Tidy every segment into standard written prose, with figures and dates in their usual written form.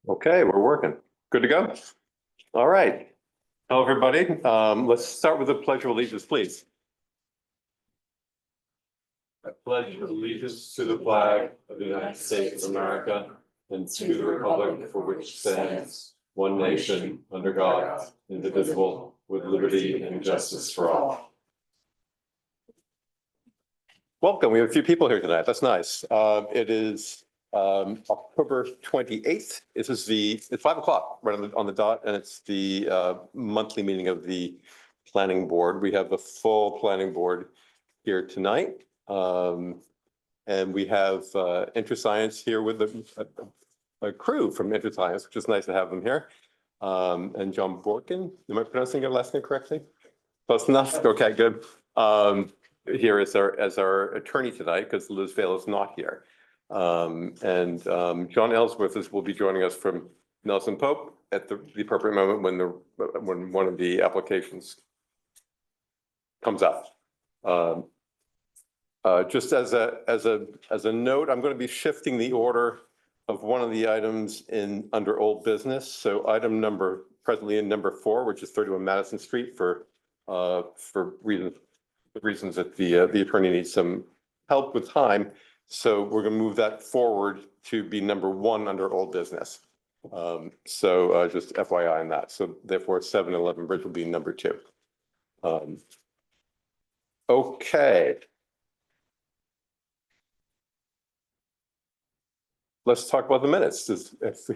Okay, we're working. Good to go. All right. Hello, everybody. Let's start with the Pledge of Allegiance, please. I pledge allegiance to the flag of the United States of America and to the republic for which stands one nation under God, indivisible, with liberty and justice for all. Welcome. We have a few people here tonight. That's nice. It is October 28th. It's 5 o'clock right on the dot, and it's the monthly meeting of the planning board. We have the full planning board here tonight. And we have InterScience here with a crew from InterScience, which is nice to have them here. And John Borkin, am I pronouncing your last name correctly? Close enough. Okay, good. Here as our attorney tonight, because Liz Vale is not here. John Ellsworth will be joining us from Nelson Pope at the appropriate moment when one of the applications comes up. Just as a note, I'm going to be shifting the order of one of the items under old business. So item presently in number 4, which is 31 Madison Street for reasons that the attorney needs some help with time. So we're going to move that forward to be number 1 under old business. Just FYI on that. So therefore 711 Bridge will be number 2. Okay. Let's talk about the minutes. If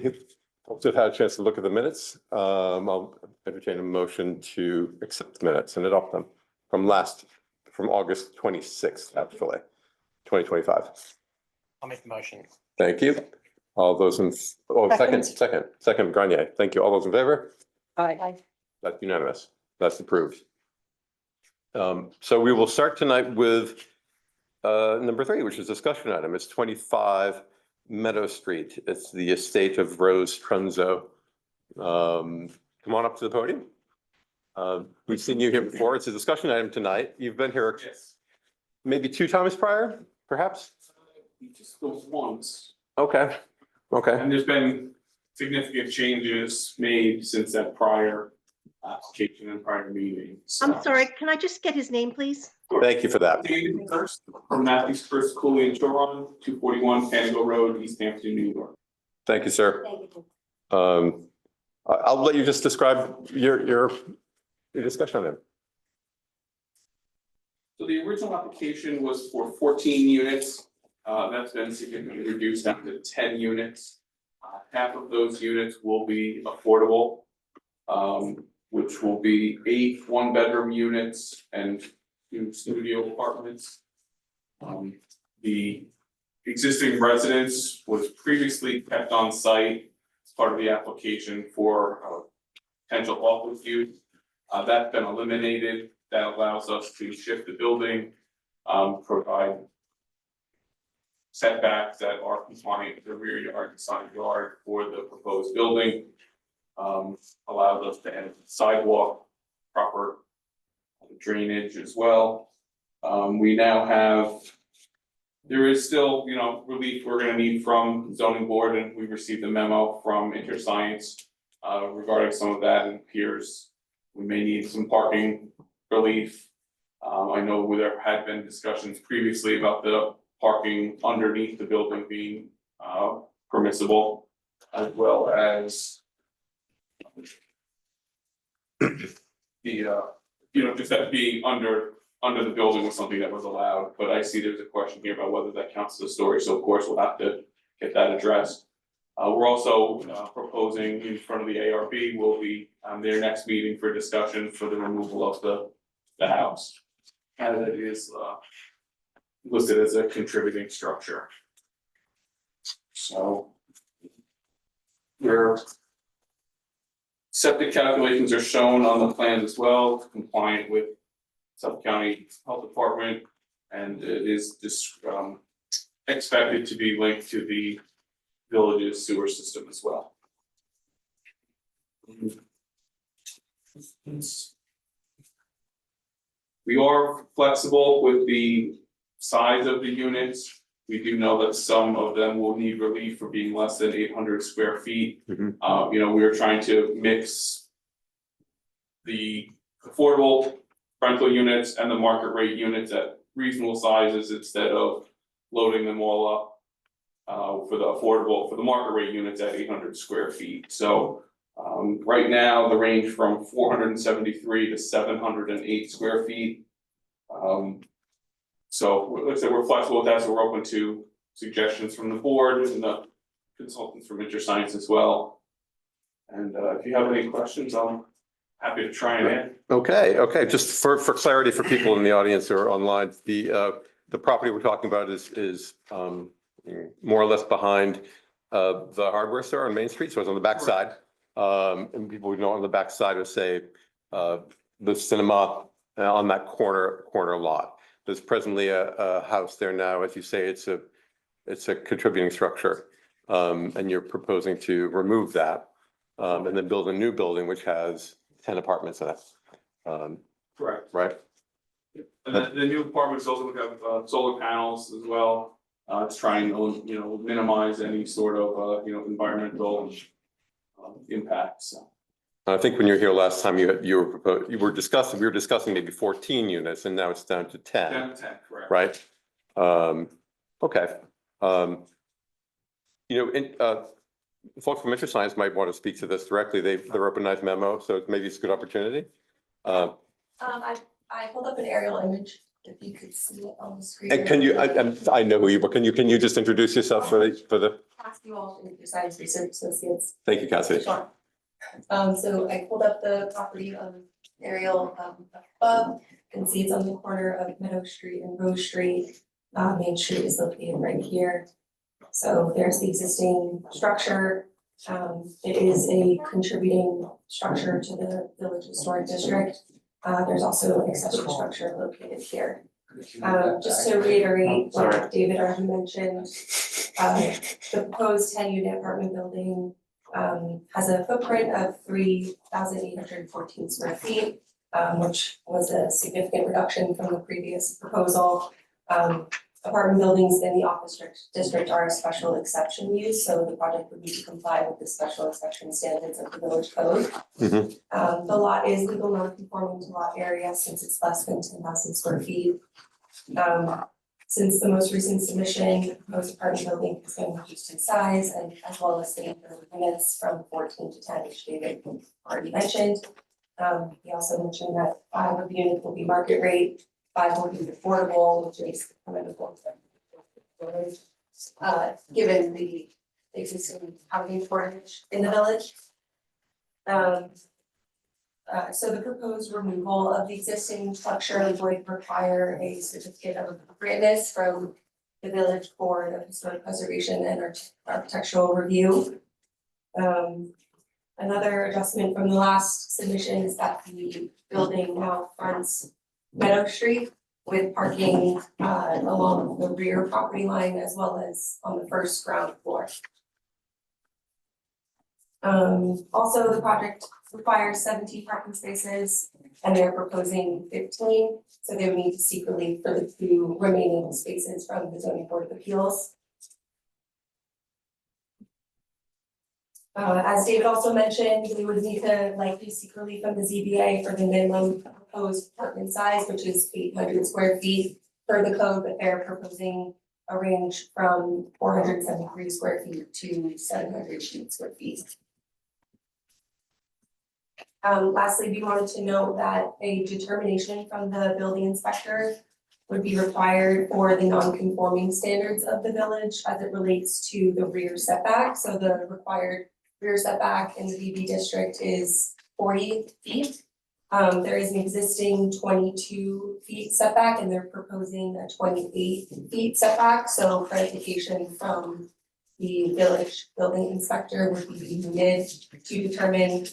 folks have had a chance to look at the minutes, I'll entertain a motion to accept the minutes and adopt them from August 26th, actually, 2025. I'll make the motion. Thank you. All those second, Grenier. Thank you. All those in favor? Aye. That's unanimous. That's approved. So we will start tonight with number 3, which is discussion item. It's 25 Meadow Street. It's the estate of Rose Trunzo. Come on up to the podium. We've seen you here before. It's a discussion item tonight. You've been here maybe 2 times prior, perhaps? Just those once. Okay. And there's been significant changes made since that prior application and prior meeting. I'm sorry, can I just get his name, please? Thank you for that. David First from Matthews First Cooley and Choron, 241 Panago Road, East Hampton, New York. Thank you, sir. I'll let you just describe your discussion on it. So the original application was for 14 units. That's been significantly reduced down to 10 units. Half of those units will be affordable, which will be 8 one-bedroom units and 2 studio apartments. The existing residence was previously kept on site as part of the application for potential office use. That's been eliminated. That allows us to shift the building, provide setbacks that are compliant with the rear yard and side yard for the proposed building. Allows us to add sidewalk, proper drainage as well. We now have, there is still, relief we're gonna need from zoning board, and we received a memo from InterScience regarding some of that, and appears we may need some parking relief. I know there had been discussions previously about the parking underneath the building being permissible, as well as just that being under the building was something that was allowed. But I see there's a question here about whether that counts as a story, so of course we'll have to get that addressed. We're also proposing in front of the ARB will be their next meeting for discussion for the removal of the house, as it is listed as a contributing structure. So your septic calculations are shown on the plan as well, compliant with Suffolk County Health Department, and it is just expected to be linked to the village's sewer system as well. We are flexible with the size of the units. We do know that some of them will need relief for being less than 800 square feet. Mhm. We are trying to mix the affordable rental units and the market rate units at reasonable sizes instead of loading them all up. For the market rate units at 800 square feet, so. Right now, the range from 473 to 708 square feet. So, like I said, we're flexible with that, so we're open to suggestions from the board and the consultants from InterScience as well. And if you have any questions, I'm happy to try and answer. Okay, just for clarity for people in the audience or online, the property we're talking about is more or less behind the hardware store on Main Street, so it's on the backside. And people would know on the backside of, say, the cinema on that corner lot. There's presently a house there now, as you say, it's a contributing structure. And you're proposing to remove that and then build a new building which has 10 apartments in it. Correct. Right? And then the new apartments also have solar panels as well. It's trying to, minimize any sort of, environmental impacts. So. I think when you were here last time, we were discussing maybe 14 units and now it's down to 10. 10, correct. Right? Okay. Folks from InterScience might want to speak to this directly. They're open nice memo, so maybe it's a good opportunity. I pulled up an aerial image, if you could see it on the screen. And can you, I know who you, but can you just introduce yourself for the, Cassidy Walsh, InterScience Research Associates. thank you, Cassidy. Sure. So I pulled up the property aerial above, you can see it's on the corner of Meadow Street and Rose Street. Main Street is located right here. So there's the existing structure. It is a contributing structure to the Village Historic District. There's also an accessory structure located here. Just to reiterate what David already mentioned, the proposed 10-unit apartment building has a footprint of 3,814 square feet, which was a significant reduction from the previous proposal. Apartment buildings in the office district are a special exception use, so the project would need to comply with the special exception standards of the village code. Mhm. The lot is legal non-conforming to lot area since it's less than 10,000 square feet. Since the most recent submission, the proposed apartment building has been reduced in size and as well as the number of units from 14 to 10, which David already mentioned. He also mentioned that 5 of the units will be market rate, 5 will be affordable, which is commendable. Given the existing housing shortage in the village. So the proposed removal of the existing structure would require a certificate of appropriateness from the Village Board of Historic Preservation and Architectural Review. Another adjustment from the last submission is that the building now fronts Meadow Street with parking along the rear property line as well as on the first ground floor. Also, the project requires 17 parking spaces and they're proposing 15, so they would need to seek relief for the 2 remaining spaces from the zoning board of appeals. As David also mentioned, we would need to likely seek relief from the ZBA for the minimum proposed apartment size, which is 800 square feet per the code, but they're proposing a range from 473 square feet to 700 square feet. Lastly, we wanted to note that a determination from the building inspector would be required for the non-conforming standards of the village as it relates to the rear setback. So the required rear setback in the VB district is 40 feet. There is an existing 22 feet setback and they're proposing a 28 feet setback. So clarification from the village building inspector would be needed to determine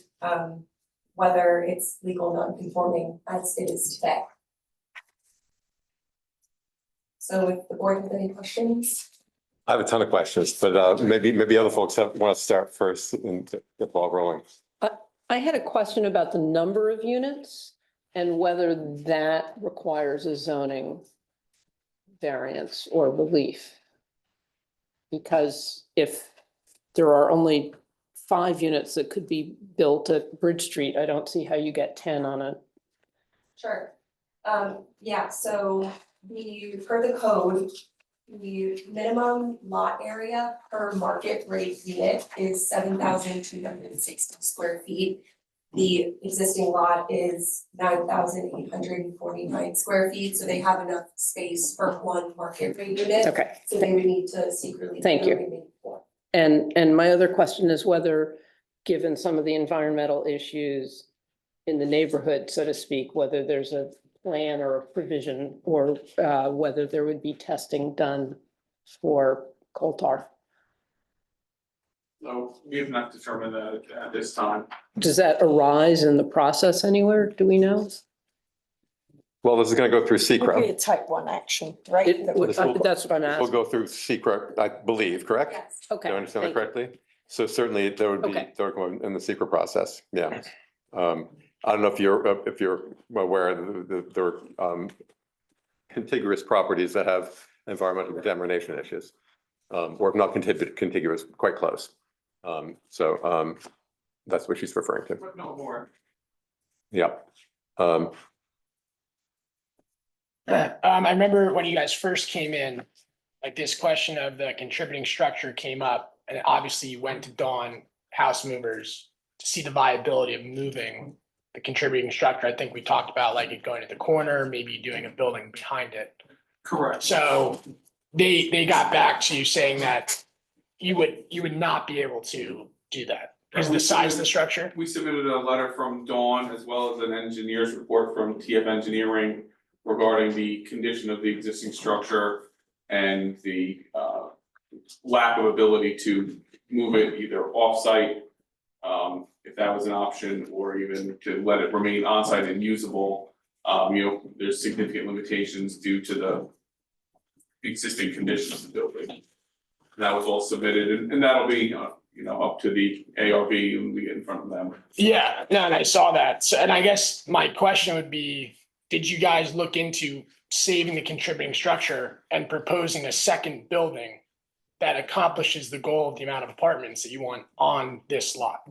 whether it's legal non-conforming as it is today. So if the board has any questions. I have a ton of questions, but maybe other folks want to start first and get the ball rolling. I had a question about the number of units and whether that requires a zoning variance or relief. Because if there are only 5 units that could be built at Bridge Street, I don't see how you get 10 on a, Sure. Yeah, so per the code, the minimum lot area per market rate unit is 7,260 square feet. The existing lot is 9,849 square feet, so they have enough space for one market rate unit. okay. So they would need to seek relief. Thank for you. the remaining four. And my other question is whether, given some of the environmental issues in the neighborhood, so to speak, whether there's a plan or a provision or whether there would be testing done for coal tar. So we have not determined that at this time. Does that arise in the process anywhere? Do we know? Well, this is going to go through Would be SECR. a type 1 action, right? It- That would- That's what I'm We'll asking. go through SECR, I believe, correct? Yes. Okay. Do I understand that thank you. correctly? So certainly there would be, Okay. there would go in the SECR process, yeah. I don't know if you're aware, there are contiguous properties that have environmental contamination issues. Or if not contiguous, quite close. So that's what she's referring to, But no more. yeah. I remember when you guys first came in, like this question of the contributing structure came up, and obviously you went to Dawn House Movers to see the viability of moving the contributing structure. I think we talked about like it going to the corner, maybe doing a building behind it. Correct. So they got back to you saying that you would not be able to do that because of the size of the structure. We submitted a letter from Dawn as well as an engineer's report from TF Engineering regarding the condition of the existing structure and the lack of ability to move it either off-site, if that was an option, or even to let it remain on-site and usable. There's significant limitations due to the existing condition of the building. That was all submitted, and that'll be, up to the ARB when we get in front of them. Yeah, no, and I saw that. So, and I guess my question would be, did you guys look into saving the contributing structure and proposing a second building that accomplishes the goal of the amount of apartments that you want on this lot?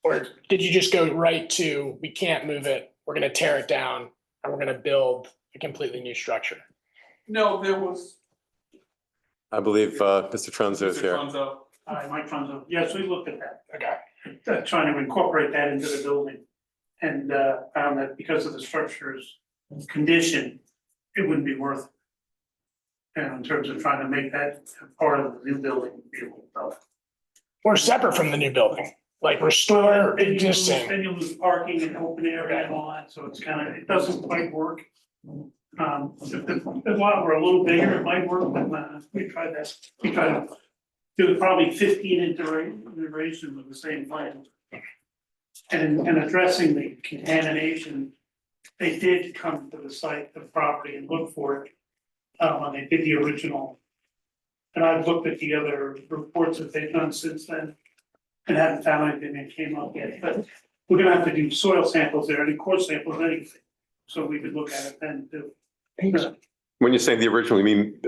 Or did you just go right to, we can't move it, we're gonna tear it down, and we're gonna build a completely new structure? No, there was. I believe Mr. Trunzo is Mr. here. Funzo. Hi, Mike Funzo. Yes, we looked at that, Okay, trying to incorporate that into the building. And found that because of the structure's condition, it wouldn't be worth it. And in terms of trying to make that part of the new building be able to. or separate from the new building, like restore existing. Then you lose parking and open area and all that, so it's kind of, it doesn't quite work. If the lot were a little bigger, it might work, but we tried that, we tried to do probably 15 iterations of the same plan. And addressing the contamination, they did come to the site, the property, and look for it when they did the original. And I've looked at the other reports that they've done since then and haven't found anything that came up yet, but we're gonna have to do soil samples there, any core samples, anything. So we could look at it then too. When you say the original, you mean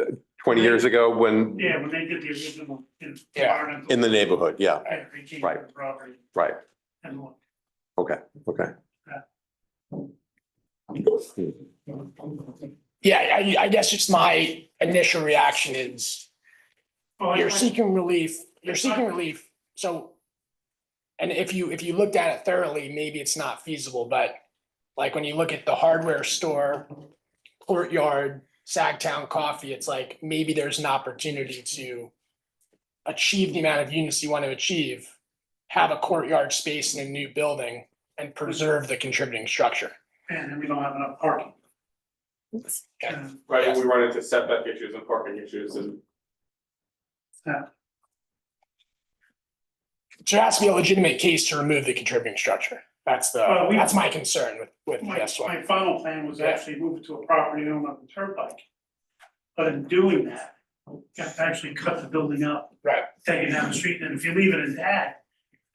20 years ago when, Yeah, when they did the original. Yeah. environmental- in the neighborhood, yeah, They came Right. to the property right, and looked. okay. Yeah, I guess just my initial reaction is, Oh, you're seeking relief, so. And if you looked at it thoroughly, maybe it's not feasible, but like when you look at the hardware store, Courtyard, Sagtown Coffee, it's like maybe there's an opportunity to achieve the amount of units you want to achieve, have a courtyard space in a new building and preserve the contributing structure. And then we don't have enough parking. Okay. Right, Yes. we run into setback issues and parking issues and. So there has to be a legitimate case to remove the contributing structure. That's that's my concern with My this one. final plan was Yeah. actually move it to a property owned on the turnpike. But in doing that, you have to actually cut the building up. Right. Take it down the street, and if you leave it intact,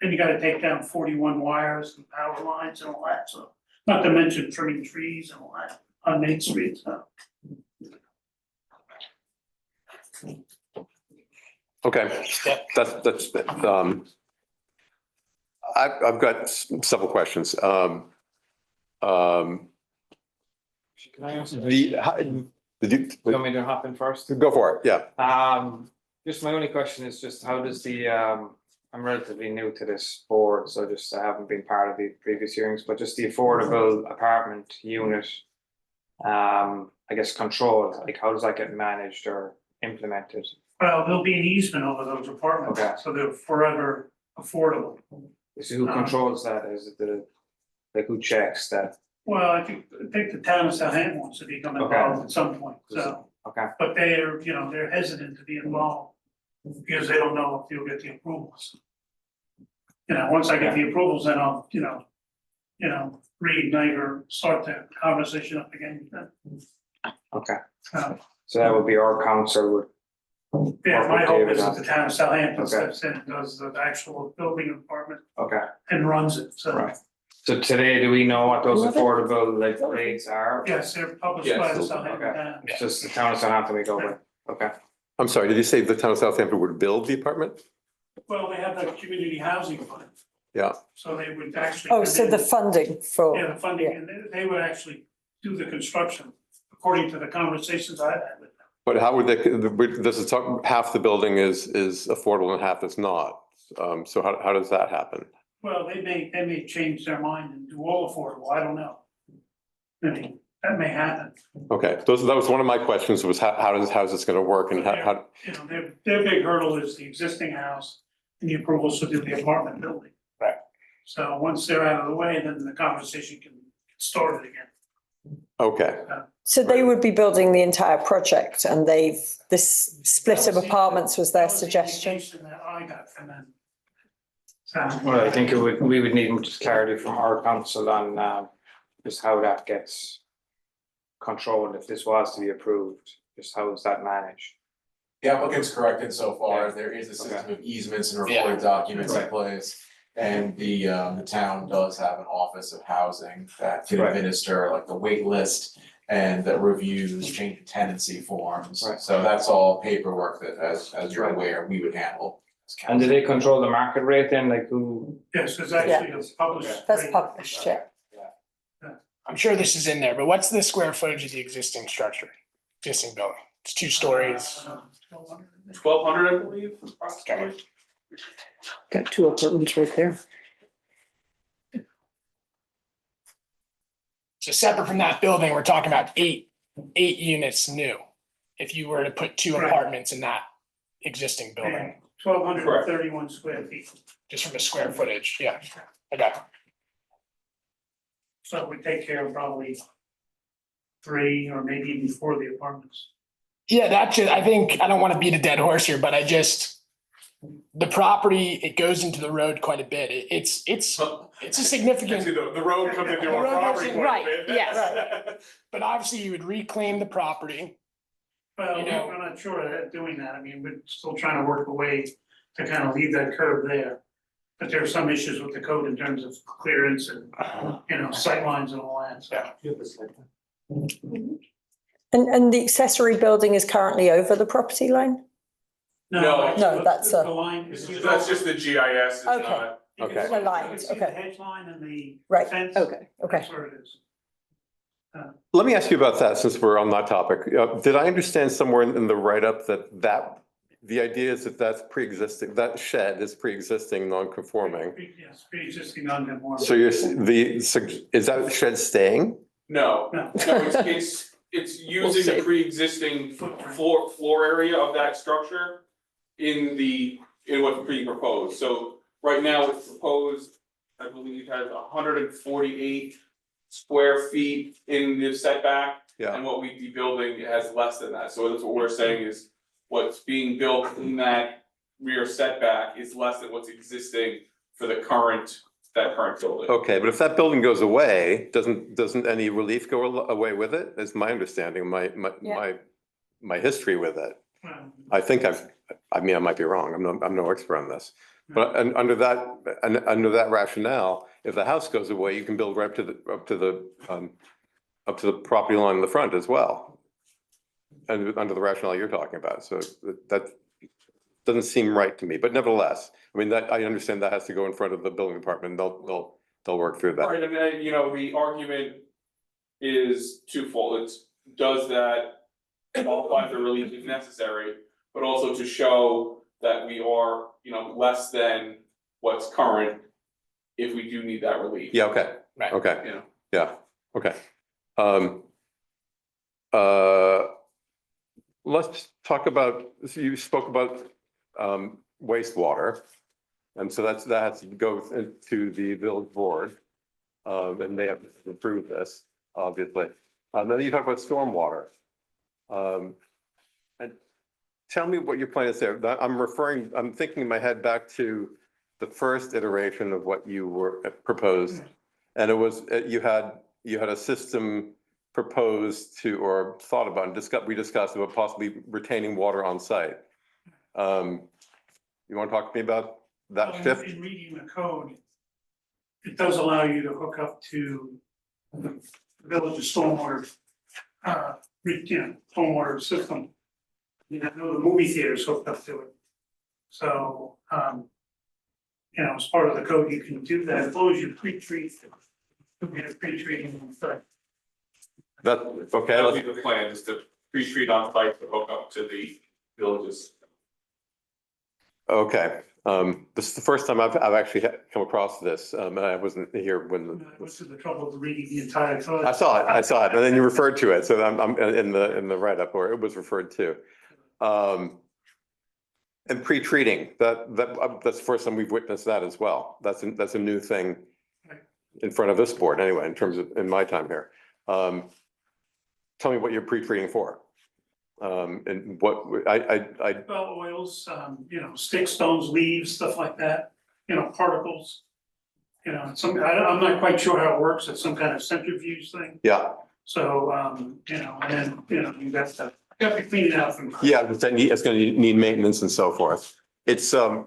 then you gotta take down 41 wires and power lines and all that, so. Not to mention trimming trees and all that on Main Street, so. Okay, Yeah. that's, I've got several questions. Can I ask? Did You want me to hop in first? go for it, yeah. Just my only question is just how does I'm relatively new to this board, so just I haven't been part of the previous hearings, but just the affordable apartment unit. I guess control, like how does that get managed or implemented? Well, there'll be an easement over those apartments, Okay. so they're forever affordable. So who controls that? Is it like who checks that? Well, I think the town of Southampton wants to become involved at some point, so, Okay, but they're, they're hesitant to be involved. Because they don't know if you'll get the approvals. Once I get the approvals, then I'll, reignite or start the conversation up again with them. okay. Uh, So that would be our council would, Yeah, my Okay, hope with is that. that the town of Southampton Okay. steps in and does the actual building department okay, and runs it, so. right. So today, do we know what those Love it. affordable like rates are? Yes, they're published by the Yes. Southampton Okay. town. It's just the town of Southampton we go with, okay. I'm sorry, did you say the town of Southampton would build the apartment? Well, they have the community housing fund, Yeah, so they would actually. Oh, so come the in- funding for, Yeah, the funding, and they would actually do the construction, according to the conversations I've had with them. but how would they, this is talk, half the building is affordable and half is not. So how does that happen? Well, they may change their mind and do all affordable, I don't know. I mean, that may happen, Okay, that was one of my questions was how's this gonna work and how, their big hurdle is the existing house and the approvals to do the apartment building. Right. So once they're out of the way, then the conversation can get started again. okay, so they would be building the entire project and this split of apartments was their That was the suggestion? indication that I got from them. So. Well, I think we would need just clarity from our council on just how that gets controlled if this was to be approved, just how is that managed? The applicant's correct insofar Yeah. as there is a system Okay. of easements and Yeah. recorded documents in Right. place. And the town does have an office of housing that can Right. administer like the wait list and that reviews change of tenancy forms. Right. So that's all paperwork that, as you're Right. aware, we would handle. as And do council. they control the market rate then, like who? Yes, because actually it's published. That's rate. published, yeah. I'm sure this is in there, but what's the square footage of the existing structure, existing building? It's 2 stories. 1,200, I believe, approximately. Got 2 apartments right there. So separate from that building, we're talking about eight units new. If you were to put 2 Right. apartments in that existing building, Yeah, 1,231 square feet, just from a square footage, yeah, I got it. so we take care of probably 3 or maybe even 4 of the apartments. Yeah, that just, I think, I don't want to beat a dead horse here, but the property, it goes into the road quite a bit. It's a significant, Actually, the road comes into The our road property goes quite in- a bit. right, yes. but obviously you would reclaim the property. Well, You know- we're not sure of doing that, I mean, we're still trying to work a way to kind of leave that curve there. But there are some issues with the code in terms of clearance and, sightlines and all that, so. And the accessory building is currently over the property line? No. actually, No, that's the line is. That's just the GIS, it's Okay. not. You can Okay. see- The lines, you can see the okay. hedge line and the Right, fence. okay. That's where it is. let me ask you about that since we're on that topic. Did I understand somewhere in the write-up that the idea is that that's pre-existing, that shed is pre-existing, non-conforming? Yes, pre-existing non-conforming. So is that shed staying? No, No. no, it's using the see. pre-existing floor area of that structure in what's being proposed. So right now it's proposed, I believe it has 148 square feet in the setback. Yeah. And what we'd be building has less than that. So that's what we're saying is what's being built in that rear setback is less than what's existing for that current building. Okay, but if that building goes away, doesn't any relief go away with it? Is my understanding, my history with it. I think I mean, I might be wrong. I'm no expert on this. But under that rationale, if the house goes away, you can build right up to the property line in the front as well. And under the rationale you're talking about, so that doesn't seem right to me, but nevertheless, I mean, that, I understand that has to go in front of the building department, they'll work through that. Right, and then, you know, the argument is twofold, it's, does that qualify for relief if necessary, but also to show that we are, you know, less than what's current if we do need that relief. Yeah, okay, Right. okay, You know, yeah, okay. Uh, let's talk about, so you spoke about wastewater. And so that has to go to the village board. And they have to approve this, obviously. Then you talk about stormwater. And tell me what your plan is there. I'm thinking in my head back to the first iteration of what you were proposed. And it was, you had a system proposed to, or thought about, and we discussed about possibly retaining water on site. You want to talk to me about that shift? In reading the code, it does allow you to hook up to the village's stormwater, stormwater system. You know, the movie theaters hooked up to it. So, as part of the code, you can do that as long as you pre-treat. You get a pre-treating effect. That, okay, that'll be the plan, is to pre-treat on site to hook up to the villages. okay. This is the first time I've actually come across this, and I wasn't here when. I went through the trouble of reading the entire code. I saw it, and then you referred to it, so I'm in the write-up, or it was referred to. And pre-treating, that's the first time we've witnessed that as well. That's a new thing in front of this board, anyway, in terms of, in my time here. Tell me what you're pre-treating for. And what, Well, oils, stick stones, leaves, stuff like that, particles. I'm not quite sure how it works, it's some kind of centrifuge thing, yeah, so, and then, you got to clean it out from. yeah, it's gonna need maintenance and so forth. It's, I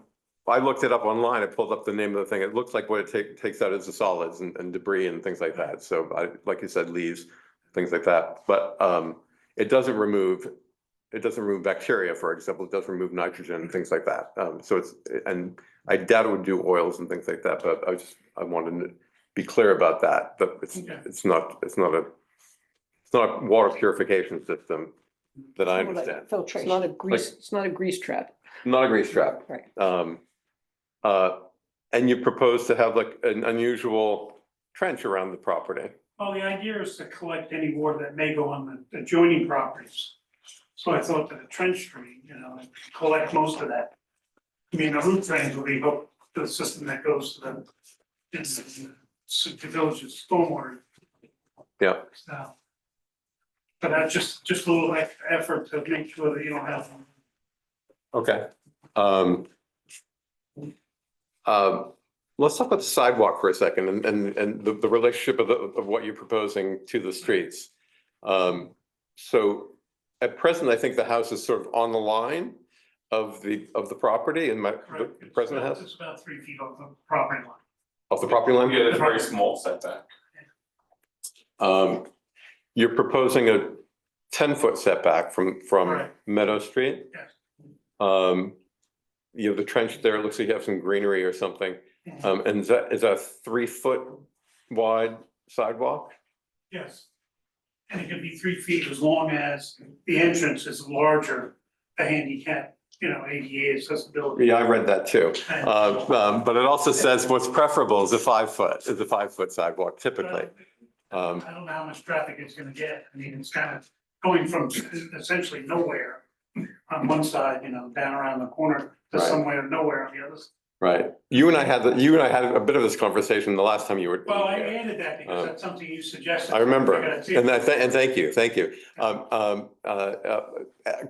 looked it up online, I pulled up the name of the thing, it looks like what it takes out is the solids and debris and things like that, so like you said, leaves, things like that, but, it doesn't remove bacteria, for example, it does remove nitrogen and things like that, so it's, and I doubt it would do oils and things like that, but I wanted to be clear about that, but it's not a water purification system that I More like understand. Filtration. It's not a grease trap. Not a grease trap. Right. And you propose to have like an unusual trench around the property. Well, the idea is to collect any water that may go on the adjoining properties. So I thought that a trench drain, collect most of that. I mean, the root drains will be hooked to the system that goes to the village's stormwater. Yeah. So. But that's just a little extra effort to make sure that you don't have. Okay. Let's talk about the sidewalk for a second and the relationship of what you're proposing to the streets. So at present, I think the house is sort of on the line of the property in the present house, It's about 3 feet off the property line. off the property line. Yeah, that's a very small setback. You're proposing a 10-foot setback from Right. Meadow Street. Yes. You have the trench there, it looks like you have some greenery or something. Mhm. And is that a 3-foot wide sidewalk? Yes. And it can be 3 feet as long as the entrance is larger, the handicap, ADA accessibility. Yeah, I read that too. But it also says what's preferable is a 5-foot sidewalk typically. I don't know how much traffic it's gonna get. I mean, it's kind of going from essentially nowhere on one side, down around the corner to Right. somewhere nowhere on the other. Right. You and I had a bit of this conversation the last time you were. Well, I added that because that's something you suggested. I remember, gotta see. and thank you.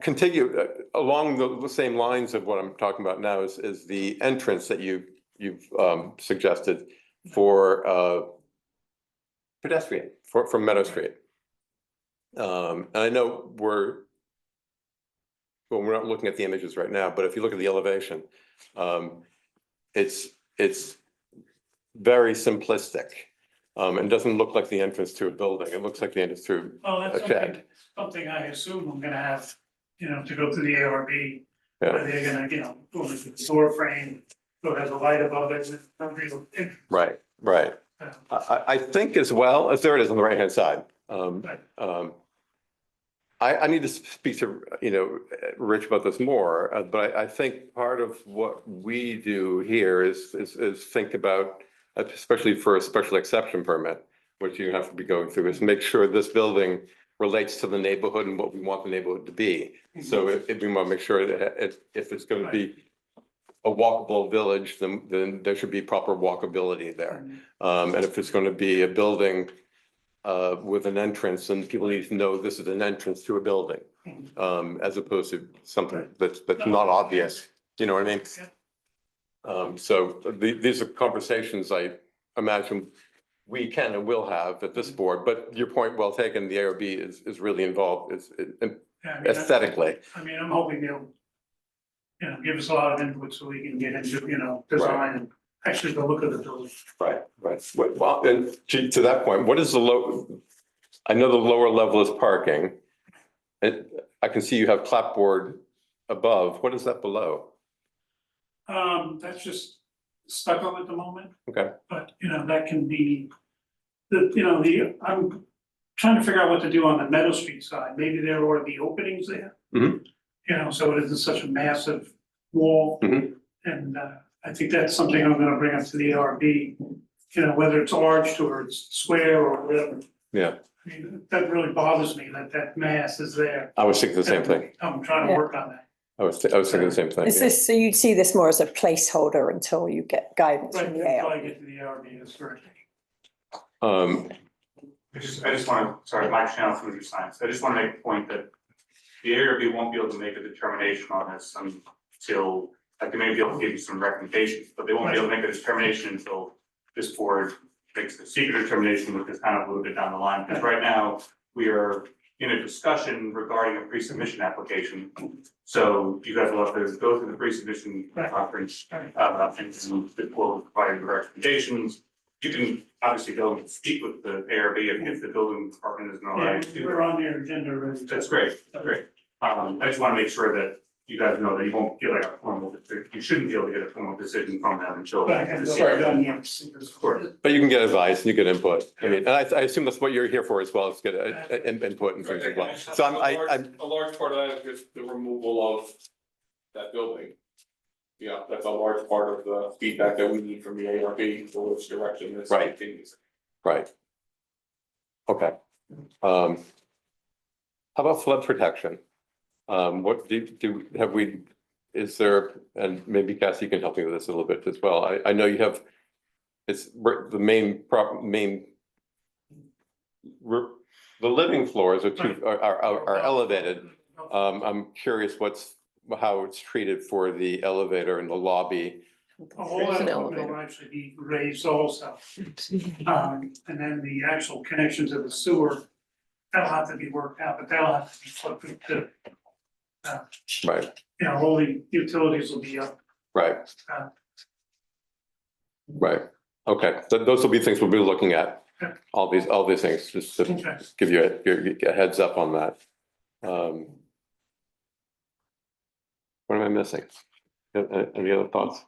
Continue along the same lines of what I'm talking about now is the entrance that you've suggested for pedestrian from Meadow Street. And I know we're not looking at the images right now, but if you look at the elevation, it's very simplistic. And doesn't look like the entrance to a building. It looks like the entrance to Well, that's a shed. something I assume I'm gonna have, to go through the ARB. Yeah. Where they're gonna, going to the door frame, so it has a light above it, and real. Right, right. I think as well, as there it is on the right-hand side. Right. I need to speak to, Rich about this more, but I think part of what we do here is think about, especially for a special exception permit, which you have to be going through, is make sure this building relates to the neighborhood and what we want the neighborhood to be. So if we want to make sure that if it's going to be a walkable village, then there should be proper walkability there. And if it's going to be a building with an entrance, and people need to know this is an entrance to a building, as opposed to something that's not obvious, you know what I mean? So these are conversations I imagine we can and will have at this board, but your point well taken, the ARB is really involved, aesthetically. I mean, I'm hoping they'll, give us a lot of input so we can get into, design and actually the look of the building. Right. Well, and to that point, what is I know the lower level is parking. I can see you have clapboard above. What is that below? That's just stucco at the moment. Okay. But, that can be, I'm trying to figure out what to do on the Meadow Street side. Maybe there ought to be openings there. Mhm. So it isn't such a massive wall. Mhm. And, I think that's something I'm gonna bring up to the ARB, whether it's arched or it's square or whatever. Yeah, I mean, that really bothers me that mass is there. I was thinking the same thing. I'm trying to work on that. I was thinking the same thing. Is yeah. this, so you'd see this more as a placeholder until you get guidance Right, from the until AL? I get to the ARB, that's correct. I just want to, sorry, Mike Shannon from New Science, I just want to make a point that the ARB won't be able to make a determination on this until, they may be able to give you some recommendations, but they won't be able to make a determination until this board makes the secret determination, which is kind of a little bit down the line, because right now we are in a discussion regarding a pre-submission application. So you guys will have to go through the pre-submission conference, and the board will provide your recommendations. You can obviously go and speak with the ARB if the building department isn't all right. Yeah, we're on your agenda already. That's great, great. I just want to make sure that you guys know that you won't get like a formal, you shouldn't be able to get a formal decision from them until. But I haven't done yet. Of course. But you can get advice and you get input. I mean, and I assume that's what you're here for as well, is get input and things as well. So I'm, A large part of that is just the removal of that building. Yeah, that's a large part of the feedback that we need from the ARB for which direction this Right. continues. right. Okay. How about flood protection? What is there, and maybe Cassie can help me with this a little bit as well. I know you have, it's the the living floors are elevated. I'm curious how it's treated for the elevator and the lobby. All There's that an equipment elevator. will actually be raised also. And then the actual connection to the sewer, that'll have to be worked out, but that'll have to be flipped to. Right, All the utilities will be up. right. Right, okay, those will be things we'll be looking at, Okay. all these things, just to Okay. give you a heads up on that. What am I missing? Any other thoughts?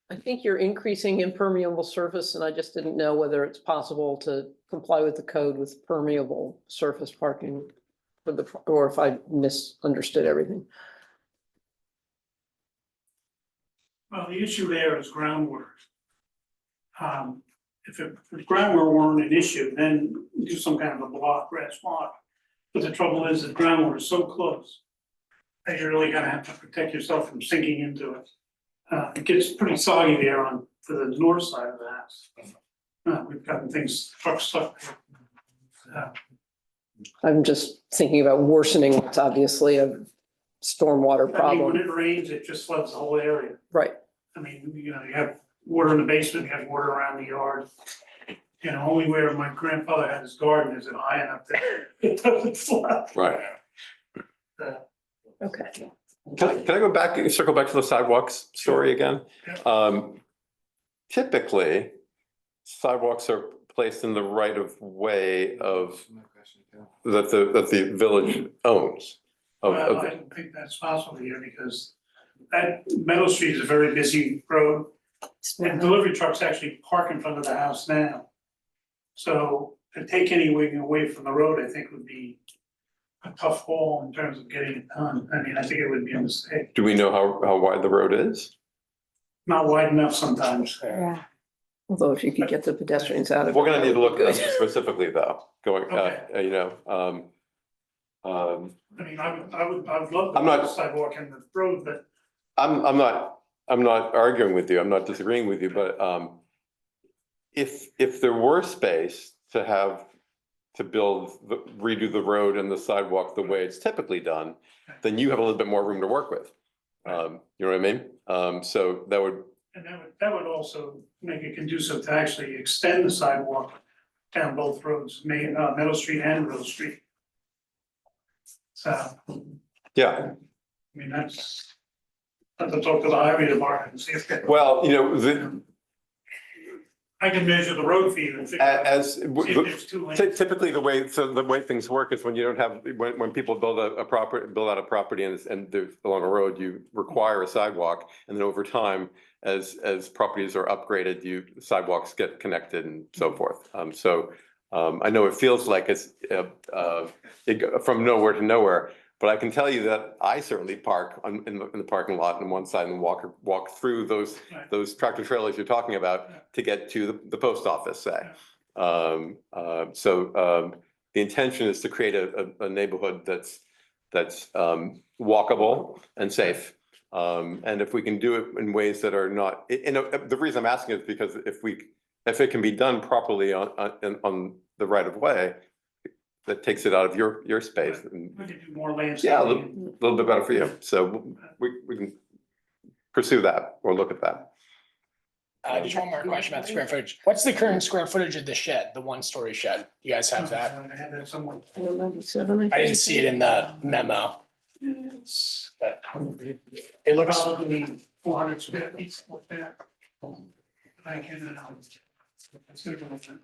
I think you're increasing impermeable surface, and I just didn't know whether it's possible to comply with the code with permeable surface parking or if I misunderstood everything. Well, the issue there is groundwater. If groundwater weren't an issue, then do some kind of a grass block. But the trouble is that groundwater is so close that you're really gonna have to protect yourself from sinking into it. It gets pretty soggy there to the north side of the house. We've gotten trucks stuck there. I'm just thinking about worsening what's obviously a stormwater I mean, when problem. it rains, it just floods the whole area. Right, I mean, you have water in the basement, you have water around the yard. Only where my grandfather had his garden is it high enough that it doesn't flood. Right. okay. Can I go back, circle back to the sidewalks story again? Typically, sidewalks are placed in the right of way of, that the village owns. Well, I don't think that's possible here because that Meadow Street is a very busy road. And delivery trucks actually park in front of the house now. So to take anything away from the road, I think would be a tough haul in terms of getting it done. I mean, I think it would be a mistake, Do we know how wide the road is? not wide enough sometimes. Yeah. Although if you could get the pedestrians out of it. We're gonna that need to would look be at good. that specifically though, going, Okay. you know, I mean, I would love to I'm not- put a sidewalk in the road, but I'm not arguing with you, I'm not disagreeing with you, but if there were space to have, to redo the road and the sidewalk the way it's typically done, then you have a little bit more room to work with. You know what I mean? So that would, and that would also make it conducive to actually extend the sidewalk down both roads, Meadow Street and Rose Street. So, I yeah, mean, that's, have to talk to the highway department and see if they. well, you know, I can measure the road for you and figure out, as. see if there's two lanes. Typically, the way things work is when you don't have, when people build out a property and there's along a road, you require a sidewalk. And then over time, as properties are upgraded, sidewalks get connected and so forth. I know it feels like it's from nowhere to nowhere, but I can tell you that I certainly park in the parking lot on one side and walk through those tractor trailers you're talking about to get to the post office, say. The intention is to create a neighborhood that's walkable and safe. And if we can do it in ways that are not, the reason I'm asking is because if it can be done properly on the right of way, that takes it out of your space. And We could do more landscaping. yeah, a little bit better for you. So we can pursue that or look at that. Just one more question about the square footage. What's the current square footage of the shed, the one-story shed? You guys have that? I have that somewhere. I didn't see it in the memo. It's But it looks, probably 400 square feet, like that. I can, it's gonna go with it.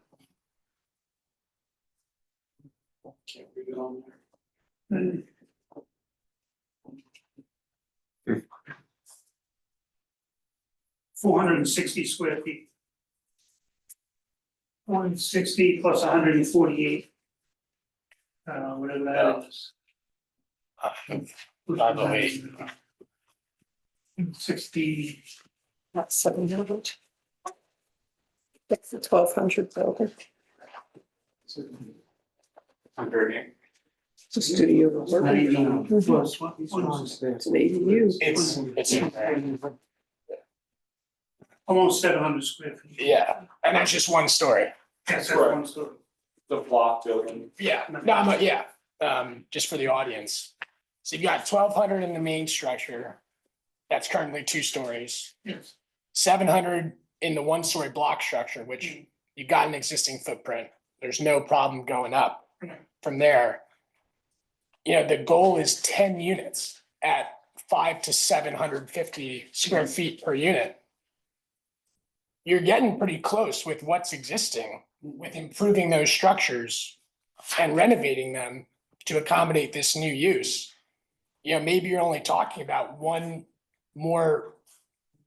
Can't read it on there. 460 square feet. 160 plus 148. Whatever that is. Probably. 60, That's 700. That's the 1200 building. It's a studio. plus what? It's an ADU. it's, Almost 700 square feet. yeah, and that's just one story. That's one story. The block building. Yeah, just for the audience. So you've got 1,200 in the main structure. That's currently 2 stories. Yes. 700 in the one-story block structure, which you've got an existing footprint. There's no problem going up from there. You know, the goal is 10 units at 500 to 750 square feet per unit. You're getting pretty close with what's existing, with improving those structures and renovating them to accommodate this new use. You know, maybe you're only talking about one more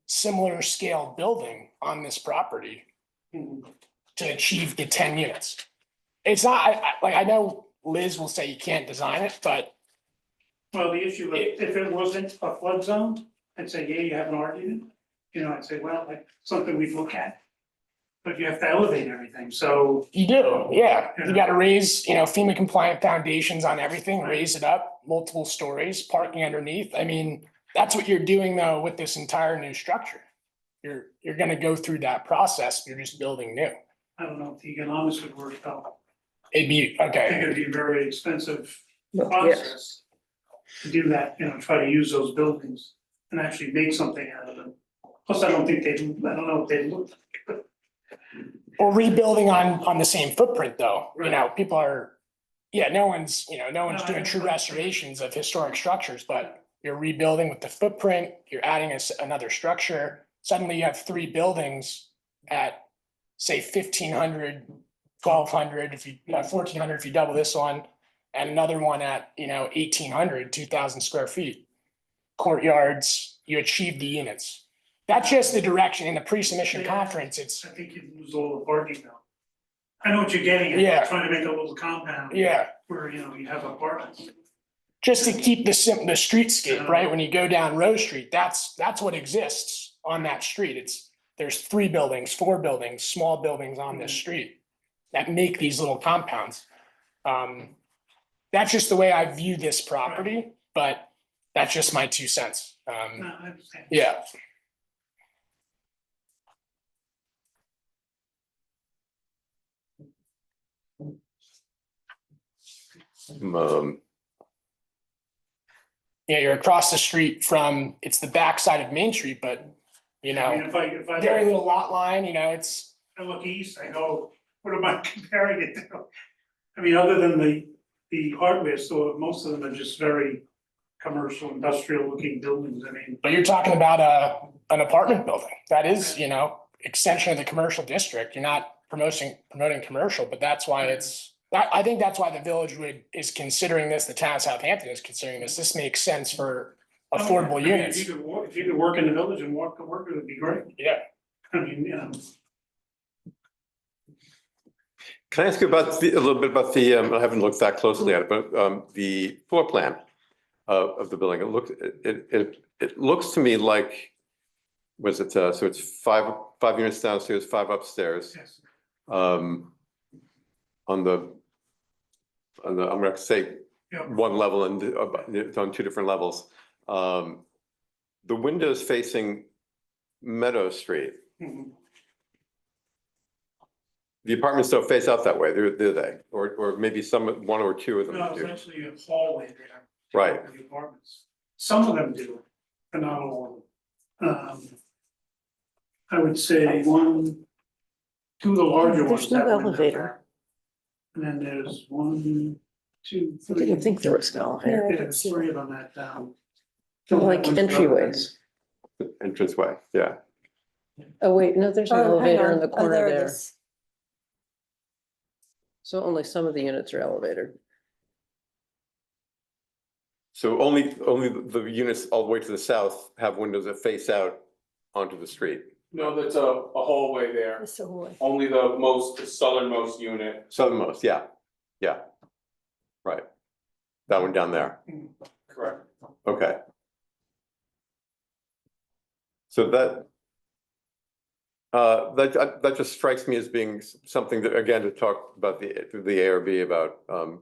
similar scale building on this property to achieve the 10 units. It's not, I know Liz will say you can't design it, but Well, the issue, if it wasn't a flood zone, I'd say, yeah, you have an argument. You know, I'd say, well, like, something we'd look at. But you have to elevate everything, so. you do, yeah. You gotta raise, FEMA compliant foundations on everything, raise it up, multiple stories, parking underneath. I mean, that's what you're doing though with this entire new structure. You're gonna go through that process, you're just building new. I don't know if the economics would work out. It'd be, I think okay, it'd be a very expensive Well, yes. process. To do that, try to use those buildings and actually make something out of them. Plus, I don't know if they look. or rebuilding on the same footprint though, people are, no one's doing true restorations of historic structures, but you're rebuilding with the footprint, you're adding another structure. Suddenly you have 3 buildings at, say, 1,500, 1,200, 1,400 if you double this one. and another one at, 1,800, 2,000 square feet. Courtyards, you achieve the units. That's just the direction in the pre-submission Yeah. conference. It's, I think you lose all the parking now. I know what you're getting at, Yeah. trying to make a little compound. yeah, Where, you have apartments. just to keep the streetscape, right? When you go down Rose Street, that's what exists on that street. There's 3 buildings, 4 buildings, small buildings on this street that make these little compounds. That's just the way I view this property, but that's just my 2 cents. No, I understand. Yeah. Yeah, you're across the street from, it's the backside of Main Street, but, I mean, if I very little lot line, it's, I look east, I go, what am I comparing it to? I mean, other than the hardware store, most of them are just very commercial, industrial looking buildings, I mean. but you're talking about an apartment building. That is, extension of the commercial district. You're not promoting commercial, but that's why I think that's why the village is considering this, the town of Southampton is considering this. This makes sense for affordable I mean, units. If you could work in the village and walk to work, it would be great. Yeah. I mean, Can I ask you about a little bit about the, I haven't looked that closely at it, but the floor plan of the building. It looks to me like, was it, so it's five units downstairs, 5 upstairs. yes. I'm gonna say Yeah. one level and it's on 2 different levels. The windows facing Meadow Street, Mhm. the apartments don't face out that way, do they? Or maybe one or 2 of them No, it's do. actually a hallway there. Right. for The apartments. Some of them do, but not all of them. I would say 2 of the larger ones. There's no have windows elevator. there. And then there's 1, 2, I 3. didn't think there was an elevator. Yeah, there's 3 of them that, Like entryways. Entranceway, yeah. Oh, wait, no, there's an Oh, hang elevator in on. the Oh, corner it there. is. So only some of the units are elevated. So only the units all the way to the south have windows that face out onto the street. No, that's a hallway there. It's a hallway. Only the southernmost unit. Southernmost, yeah, right. That one down there, Correct. okay. So that just strikes me as being something that, again, to talk about the ARB about,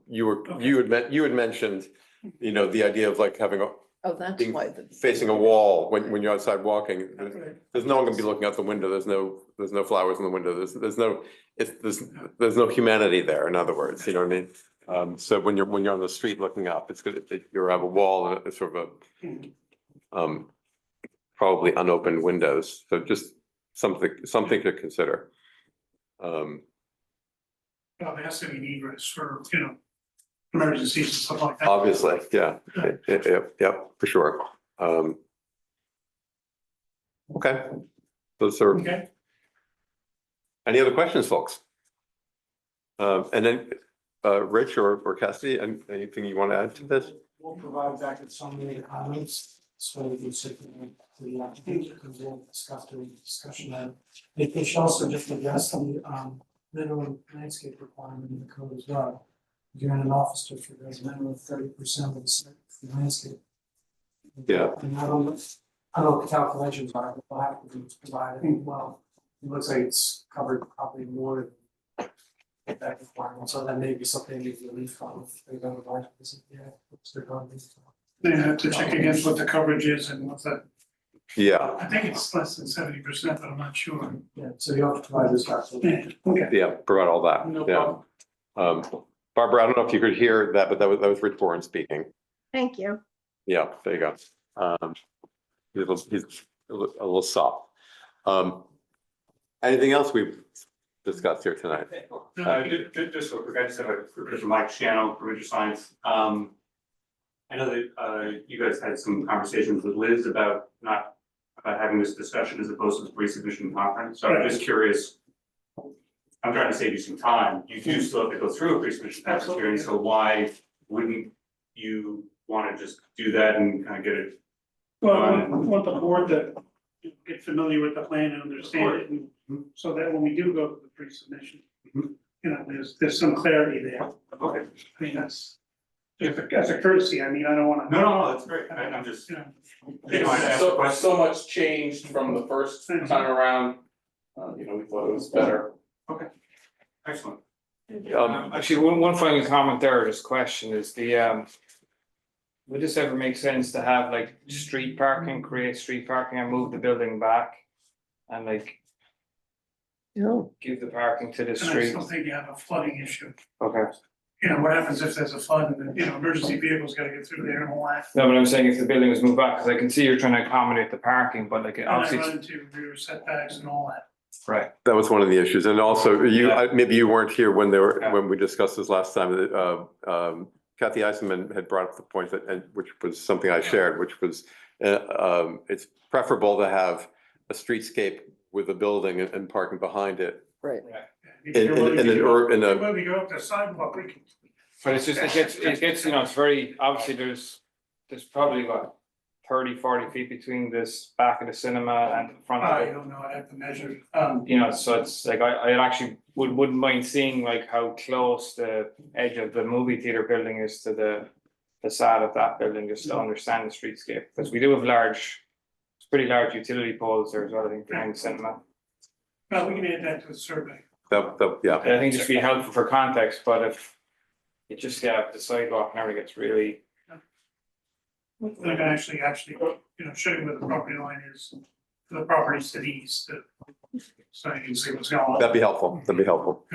you had mentioned, the idea of like having Oh, that's being why. facing a wall when you're outside walking. Right. There's no one gonna be looking out the window. There's no flowers in the window. There's no humanity there, in other words, you know what I mean? So when you're on the street looking up, it's good, you have a wall and it's sort of a probably unopened windows, so just something to consider. Well, there has to be egress for, emergencies and stuff like that. Obviously, yeah, yep, for sure. Okay, those are, Okay, any other questions, folks? And then, Rich or Cassidy, anything you want to add to this? We'll provide back with some of the comments, so we can circulate to the applicant, because we'll discuss during the discussion. And they should also just address the minimum landscape requirement in the code as well. If you're in an office district, there's a minimum of 30% of the site for landscape. Yeah. And I don't know what the calculations are, but we'll have to be provided, well, it looks like it's covered probably more than that requirement, so that may be something you can relief on if they're going to buy this, yeah, they're going to. they have to check against what the coverage is and what the, Yeah, I think it's less than 70%, but I'm not sure. Yeah, so you have to provide this calculation. Yeah, okay. yeah, provide all that, No yeah. problem. Barbara, I don't know if you could hear that, but that was Rich Warren speaking. Thank you. Yeah, there you go. He's a little soft. Anything else we've discussed here tonight? Just real quick, I just have a quick from Mike Shano from Ridge Science. I know that you guys had some conversations with Liz about having this discussion as opposed to the pre-submission conference, so I'm just curious. I'm trying to save you some time. You do still have to go through a pre-submission conference hearing, so why wouldn't you wanna just do that and kind of get it? Well, I want the board to get familiar with the plan and understand it, and so that when we do go to the pre-submission, Mhm. you know, there's some clarity there. Okay. I mean, that's, as a courtesy, I mean, I don't wanna. No, that's great. I'm just, You know, you know, I asked the So, question. so much changed from the first time around, you know, we thought it was better. Excellent. Actually, one final comment there, or just question is would this ever make sense to have like street parking, create street parking and move the building back? And like No, give the parking to the And I street? still think you have a flooding issue. Okay, You know, what happens if there's a flood and, you know, emergency vehicles gotta get through there and all that. no, but I'm saying if the building was moved back, because I can see you're trying to accommodate the parking, but like And I obviously, run into rear setbacks and all that. right, That was one of the issues. And also you, Yeah. maybe you weren't here when they were, Yeah. when we discussed this last time, that, Kathy Eisenman had brought up the point that, and which was something I shared, which was, it's preferable to have a streetscape with a building and parking behind it. right. If you're willing In to an go- in a- if you're willing to go up the sidewalk, we can. but it's just, it gets, you know, it's very, obviously there's probably what 30-40 feet between this back of the cinema and the front of I it. don't know, I have to measure, You know, so it's like, I actually wouldn't mind seeing like how close the edge of the movie theater building is to the facade of that building, just to understand the streetscape, because we do have it's pretty large utility poles there as well, I think, behind the cinema. well, we can add that to the survey. Yeah. I think just be helpful for context, but if it just, the sidewalk never gets really, I can actually, you know, show you where the property line is, for the properties to the east, so you can see what's going on. That'd be helpful. That'd be helpful.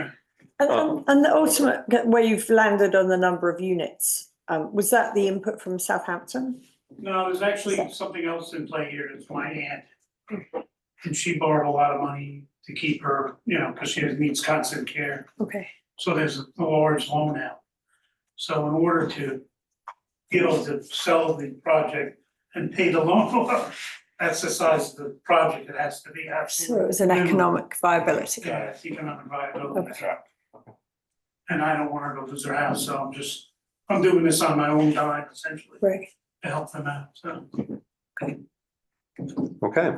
And the ultimate, where you've landed on the number of units, was that the input from Southampton? No, there's actually something else in play here, it's my aunt. And she borrowed a lot of money to keep her, you know, because she needs constant care, Okay. so there's a large loan out. So in order to be able to sell the project and pay the loan off, that's the size of the project, it has to be So absolutely. it was an economic viability. Yeah, it's economic viability. Okay. And I don't want her to lose her house, so I'm doing this on my own dime essentially Right. to help them out, so. Okay.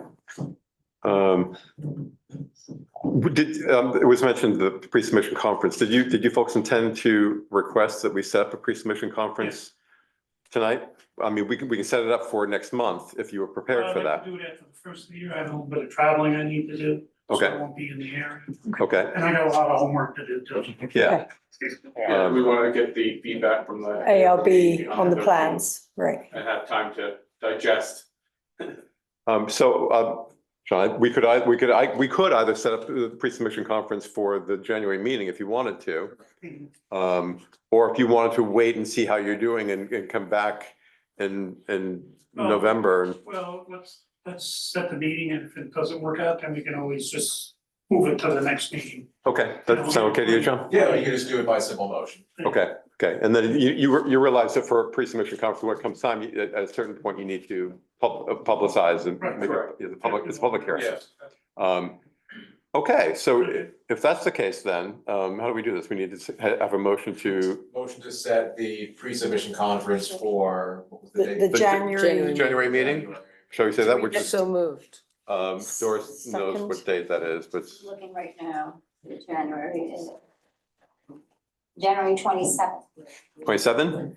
It was mentioned the pre-submission conference. Did you folks intend to request that we set up a pre-submission conference tonight? I mean, we can set it up for next month if you were prepared for I'd like that. to do it after the first of the year, I have a little bit of traveling I need to do. So Okay. I won't be in the area, Okay, and I got a lot of homework to do too. yeah. Yeah, we wanted to get the feedback from the. ARB on the plans, right. And have time to digest. John, we could either set up the pre-submission conference for the January meeting if you wanted to. Or if you wanted to wait and see how you're doing and come back in November. Well, let's set the meeting, and if it doesn't work out, then we can always just move it to the next meeting. Okay, that sound okay to you, John? Yeah, you can just do it by simple motion. Okay, and then you realize that for a pre-submission conference, when it comes time, at a certain point, you need to publicize and Right, make correct. it, it's a public hearing. Yes. Okay, so if that's the case, then, how do we do this? We need to have a motion to Motion to set the pre-submission conference for, what was the The date? January. January meeting? Shall we say that? We're just, So moved. Doris knows Second. what date that is, but Looking right now, January is January 27th. 27?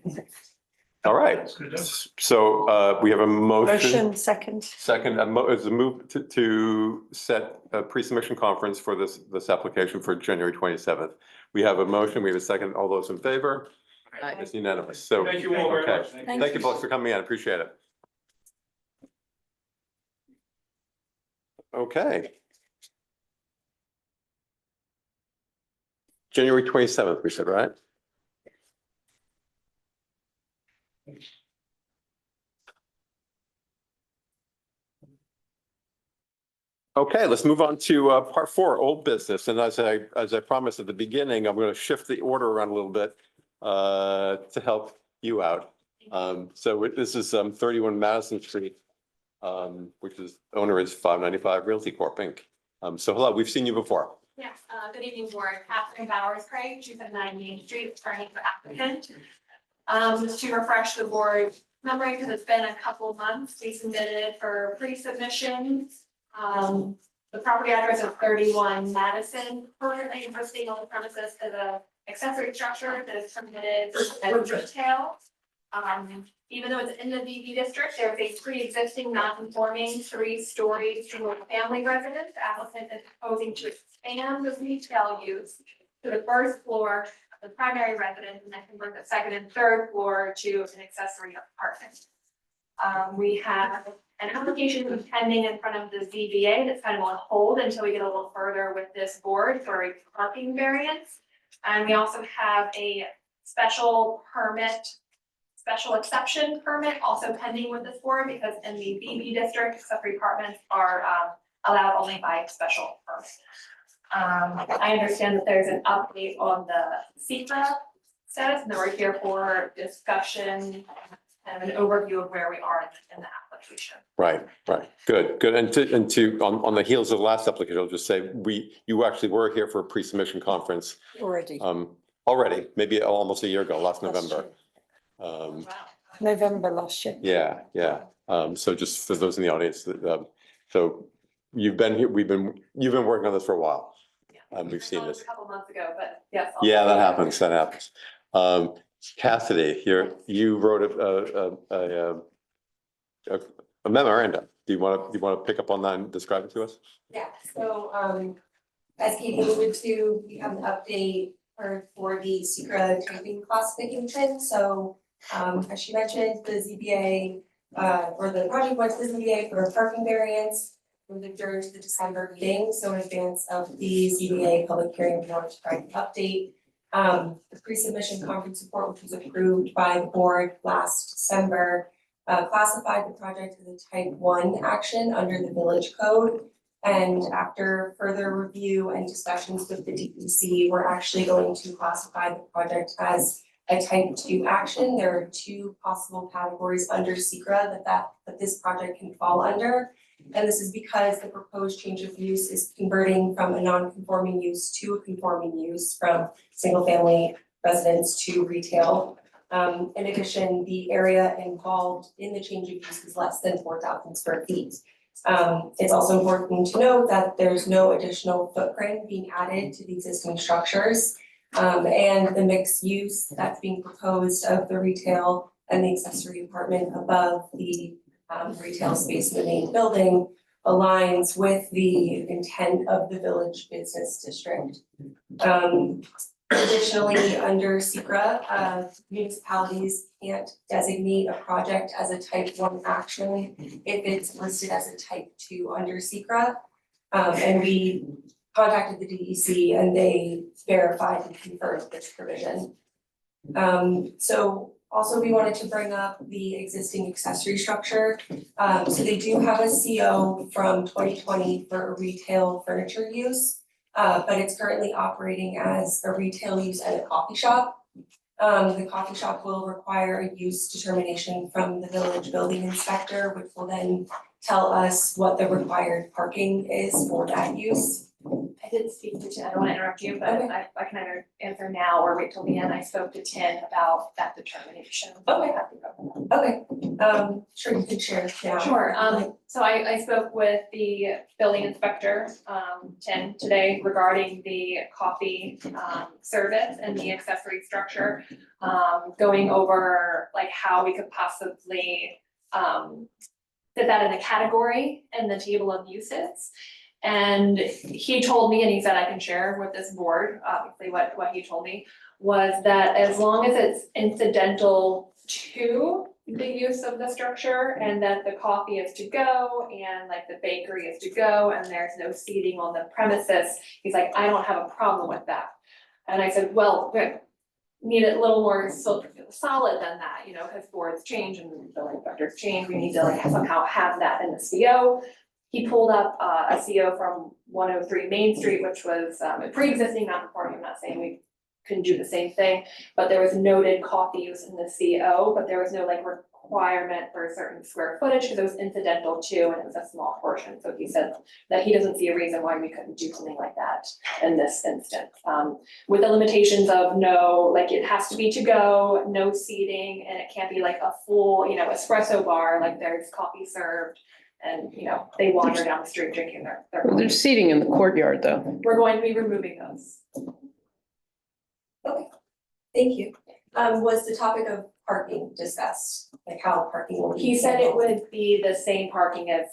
All right, That's good. so we have a motion. Motion, second. Second, is a move to set a pre-submission conference for this application for January 27th. We have a motion, we have a second. All those in favor? Aye. It's unanimous. So, thank you all very okay. much. Thank you folks for coming in. I appreciate it. Okay. January 27th, we said, right? Okay, let's move on to part 4, old business. And as I promised at the beginning, I'm going to shift the order around a little bit to help you out. So this is 31 Madison Street, which is owner is 595 Realty Corp. Inc. So hello, we've seen you before. Yes, good evening, board. Catherine Bowers Craig, 279 Main Street, attorney for applicant. Just to refresh the board memory, because it's been a couple of months, we submitted for pre-submission. The property address of 31 Madison, currently existing on the premises as a accessory structure that is permitted as retail. Even though it's in the VB district, there's a pre-existing non-conforming 3-story single-family residence. The applicant is proposing to expand the retail use to the first floor of the primary residence and then convert the second and third floor to an accessory apartment. We have an application pending in front of the ZBA that's kind of on hold until we get a little further with this board for a parking variance. And we also have a special exception permit also pending with this board, because in the BB district, accessory apartments are allowed only by special permit. I understand that there's an update on the SECRA status, and that we're here for discussion and an overview of where we are in the application. Right, good. And on the heels of the last application, I'll just say, you actually were here for a pre-submission conference. Already, maybe almost a year ago, last November. Wow. November last year. Yeah. So just for those in the audience, so you've been here, you've been working on this for a while. We've seen this. A couple months ago, but yes. Yeah, that happens. Cassidy, you wrote a memorandum. Do you want to pick up on that and describe it to us? Yeah, so, as Katie alluded to, we have an update for the secret typing classification. So, as she mentioned, the ZBA, or the project went to the ZBA for a parking variance. Moved adjourned to the December meeting, so in advance of the ZBA public hearing, we wanted to provide an update. The pre-submission conference report, which was approved by the board last December, classified the project as a type 1 action under the village code. And after further review and discussions with the DEC, we're actually going to classify the project as a type 2 action. There are 2 possible categories under SECRA that this project can fall under. And this is because the proposed change of use is converting from a non-conforming use to a conforming use, from single-family residence to retail. In addition, the area involved in the change of use is less than 4,000 square feet. It's also important to note that there's no additional footprint being added to the existing structures. And the mixed use that's being proposed of the retail and the accessory apartment above the retail space in the main building aligns with the intent of the village business district. Additionally, under SECRA, municipalities can't designate a project as a type 1 action if it's listed as a type 2 under SECRA. And we contacted the DEC and they verified and confirmed this provision. So also we wanted to bring up the existing accessory structure. So they do have a CO from 2020 for a retail furniture use. But it's currently operating as a retail use and a coffee shop. The coffee shop will require a use determination from the village building inspector, which will then tell us what the required parking is for that use. I did speak to Tim, I don't want to interrupt you, but Okay. I can either answer now or wait till the end. I spoke to Tim about that determination. Okay. Okay, sure, you can share now. Sure, so I spoke with the building inspector, Tim, today regarding the coffee, service and the accessory structure. Going over like how we could possibly, fit that in a category in the table of uses. And he told me, and he said I can share with this board, obviously what he told me, was that as long as it's incidental to the use of the structure and that the coffee is to go and like the bakery is to go and there's no seating on the premises, he's like, I don't have a problem with that. And I said, well, we need it a little more solid than that, you know, because boards change and building inspectors change, we need to like somehow have that in the CO. He pulled up a CO from 103 Main Street, which was a pre-existing non-conforming. I'm not saying we couldn't do the same thing, but there was noted coffee use in the CO, but there was no like requirement for a certain square footage, because it was incidental too, and it was a small portion, so he said that he doesn't see a reason why we couldn't do something like that in this instance. With the limitations of no, like it has to be to go, no seating, and it can't be like a full, you know, espresso bar, like there's coffee served. And, you know, they wander down the street drinking their Well, there's seating in the courtyard, though. We're going to be removing those. Okay, thank you. Was the topic of parking discussed, like how parking will be? He said it handled? would be the same parking as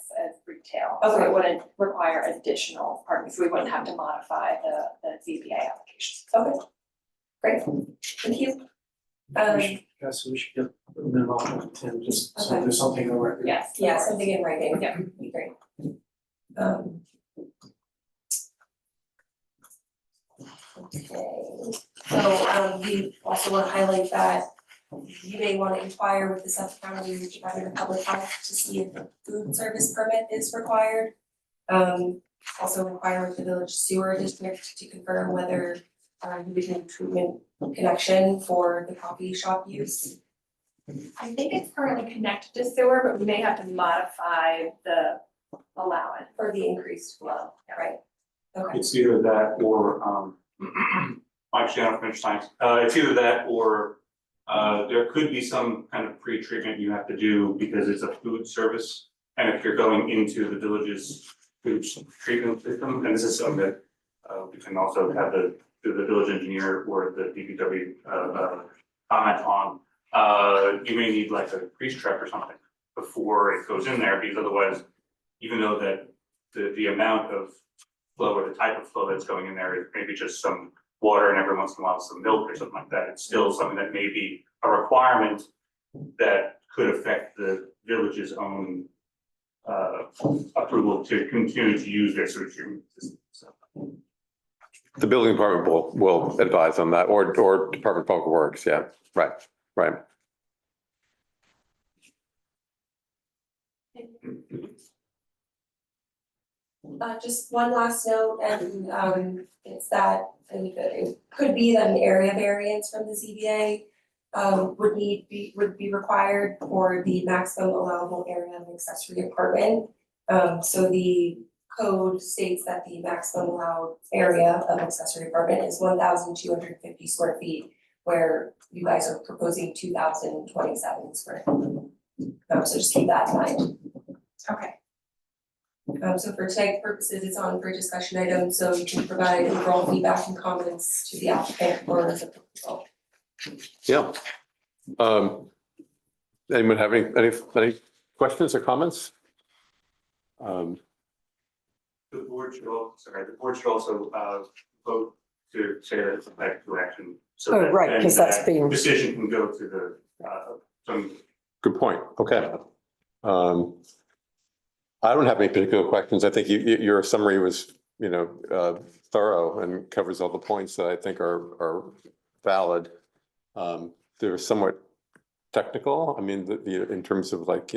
retail, so Okay. it wouldn't require additional parking, so we wouldn't have to modify the ZBA application. Okay, great, thank you. Guess we should get them all, Tim, just so there's something on record. Yes. Yeah, something in writing. Yeah. Would be great. Okay, so we also want to highlight that you may want to inquire with the Suffolk County Department of Public Health to see if a food service permit is required. Also inquire with the village sewer district to confirm whether you would need treatment connection for the coffee shop use. I think it's currently connected to sewer, but we may have to modify the allowance. For the increased flow, right? Okay, It's either that or, Mike Shannon, French Science, it's either that or, there could be some kind of pre-treatment you have to do because it's a food service. And if you're going into the village's food treatment system, and this is something that, we can also have the village engineer or the DPW, comment on. You may need like a grease trap or something before it goes in there, because otherwise, even though that the amount of flow or the type of flow that's going in there is maybe just some water and every once in a while some milk or something like that, it's still something that may be a requirement that could affect the village's own approval to continue to use their sewage treatment system, so. The building department will advise on that, or Department of Public Works, yeah, right. just one last note, and it's that, and it could be that an area variance from the ZBA would be required for the maximum allowable area of an accessory apartment. So the code states that the maximum allowed area of accessory apartment is 1,250 square feet, where you guys are proposing 2,027 square feet. So just keep that in mind. Okay. So for today's purposes, it's on for discussion item, so you can provide overall feedback and comments to the applicant or the proposal. Yeah. Anyone have any questions or comments? The board should also vote to say that it's a back to action. So Oh, that right, then 'cause that's that being- decision can go to the some. Good point. Okay. I don't have any particular questions. I think your summary was, thorough and covers all the points that I think are valid. They're somewhat technical. I mean, in terms of like,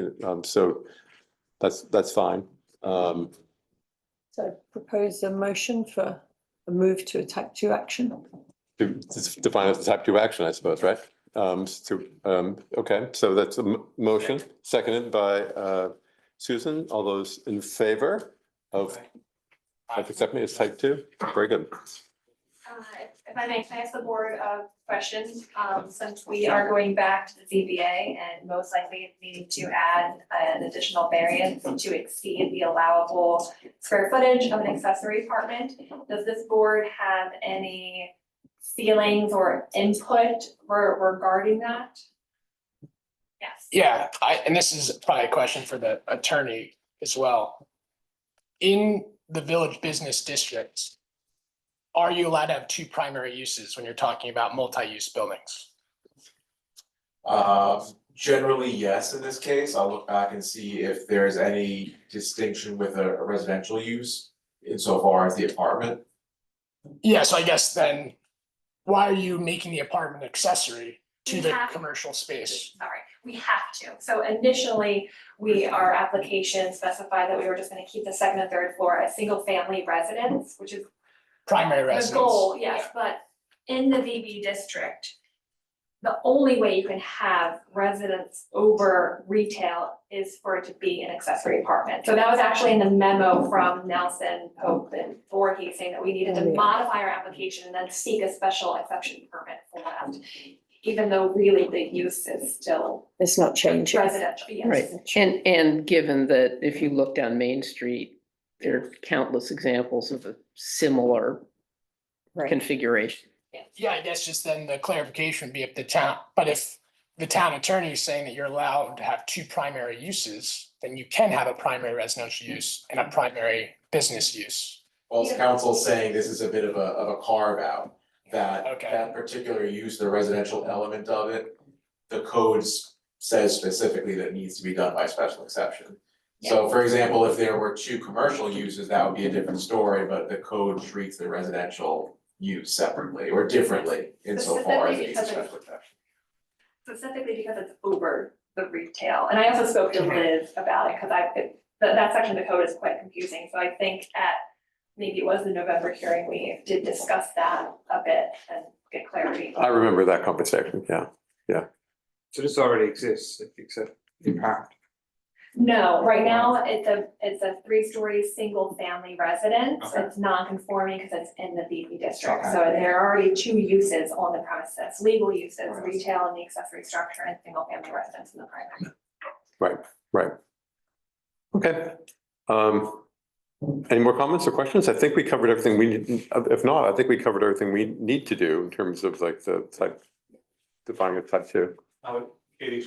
so that's fine. So propose a motion for a move to a type 2 action. To define it as a type 2 action, I suppose, right? Okay, so that's a motion, seconded by Susan. All those in favor of accepting it as type 2? Very good. If I may, can I ask the board a question? Since we are going back to the ZBA and most likely needing to add an additional variance to exceed the allowable square footage of an accessory apartment, does this board have any feelings or input regarding that? Yes. Yeah, and this is probably a question for the attorney as well. In the village business district, are you allowed to have two primary uses when you're talking about multi-use buildings? Generally, yes, in this case, I'll look back and see if there's any distinction with a residential use insofar as the apartment. Yeah, so I guess then, why are you making the apartment accessory to We the have- commercial space? Sorry, we have to. So initially, our application specified that we were just gonna keep the second and third floor as single family residence, which is Primary the residence? goal, yes, but in the VB district, the only way you can have residence over retail is for it to be an accessory apartment. So that was actually in the memo from Nelson, Pope, and Voorhees saying that we needed to modify our application and then seek a special exception permit for that. Even though really the use is still It's not changing. residential, yes. Right, and given that if you look down Main Street, there are countless examples of a similar Right. configuration. Yeah, I guess just then the clarification would be if the town, but if the town attorney is saying that you're allowed to have two primary uses, then you can have a primary residential use and a primary business use. Well, council's saying this is a bit of a carve out, that Okay. that particular use, the residential element of it, the codes says specifically that it needs to be done by special exception. So for example, if there were two commercial uses, that would be a different story, but the code treats the residential use separately or differently insofar as it needs a special exception. Specifically because it's over the retail. And I also spoke to Liz about it, because that section of the code is quite confusing. So I think at, maybe it was the November hearing, we did discuss that a bit and get clarity. I remember that conversation, yeah. So this already exists, if you accept the apartment. No, right now, it's a 3-story, single-family residence. Okay. It's non-conforming because it's in the BB district. Okay. So there are already 2 uses on the premises, legal uses, Right. retail and the accessory structure, and single-family residence in the primary. Right. Okay. Any more comments or questions? I think we covered everything we need. If not, I think we covered everything we need to do in terms of like the type, defining a type 2. Katie,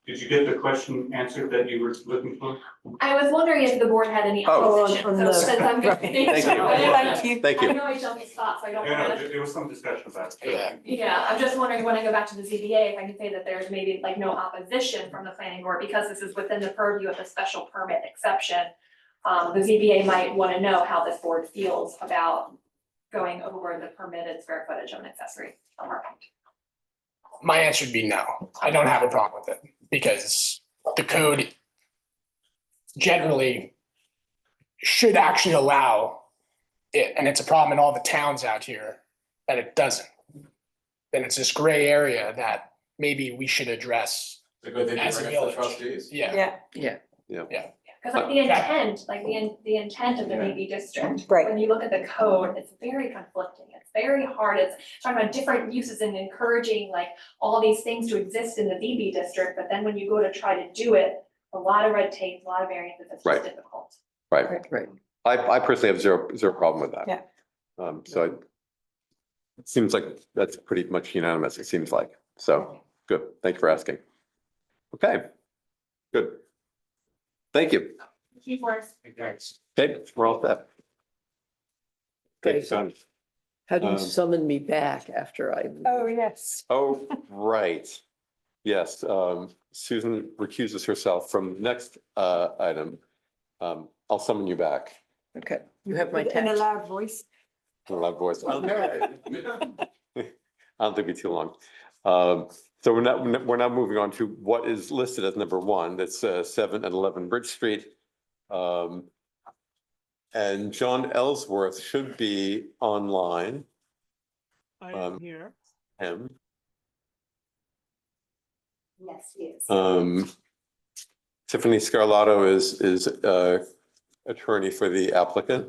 did you get the question answered that you were looking for? I was wondering if the board had any Oh. opposition, on so the- since I'm. Thank you. Thank you. Thank I you. know I jumped the spot, so I don't Yeah, want no, there was some discussion about it. Yeah. Yeah, I'm just wondering when I go back to the ZBA, if I can say that there's maybe like no opposition from the planning board, because this is within the purview of the special permit exception. The ZBA might want to know how this board feels about going over the permitted square footage of an accessory apartment. My answer would be no. I don't have a problem with it because the code generally should actually allow it, and it's a problem in all the towns out here that it doesn't. Then it's this gray area that maybe we should address. It's a good thing to As a bring it to the village. trustees. Yeah. Because like the intent, the intent of the BB district. Right. When you look at the code, it's very conflicting. It's very hard. It's talking about different uses and encouraging like all these things to exist in the BB district. But then when you go to try to do it, a lot of red tape, a lot of variances, it's Right. just difficult. Right. Right. I personally have zero problem with that. Yeah. It seems like that's pretty much unanimous, it seems like. So, good. Thank you for asking. Okay, good. Thank you. Thanks. Okay, we're all set. Okay. Thanks, John. How do you Um, summon me back after I? Oh, yes. Oh, right. Yes, Susan recuses herself from the next item. I'll summon you back Okay, you have my In a text. loud voice. in a loud voice. I don't think it'll be too long. So we're now moving on to what is listed as number 1. That's 7 and 11 Bridge Street. And John Ellsworth should be online. I am am here. Him. Yes, yes. Tiffany Scarlato is attorney for the applicant.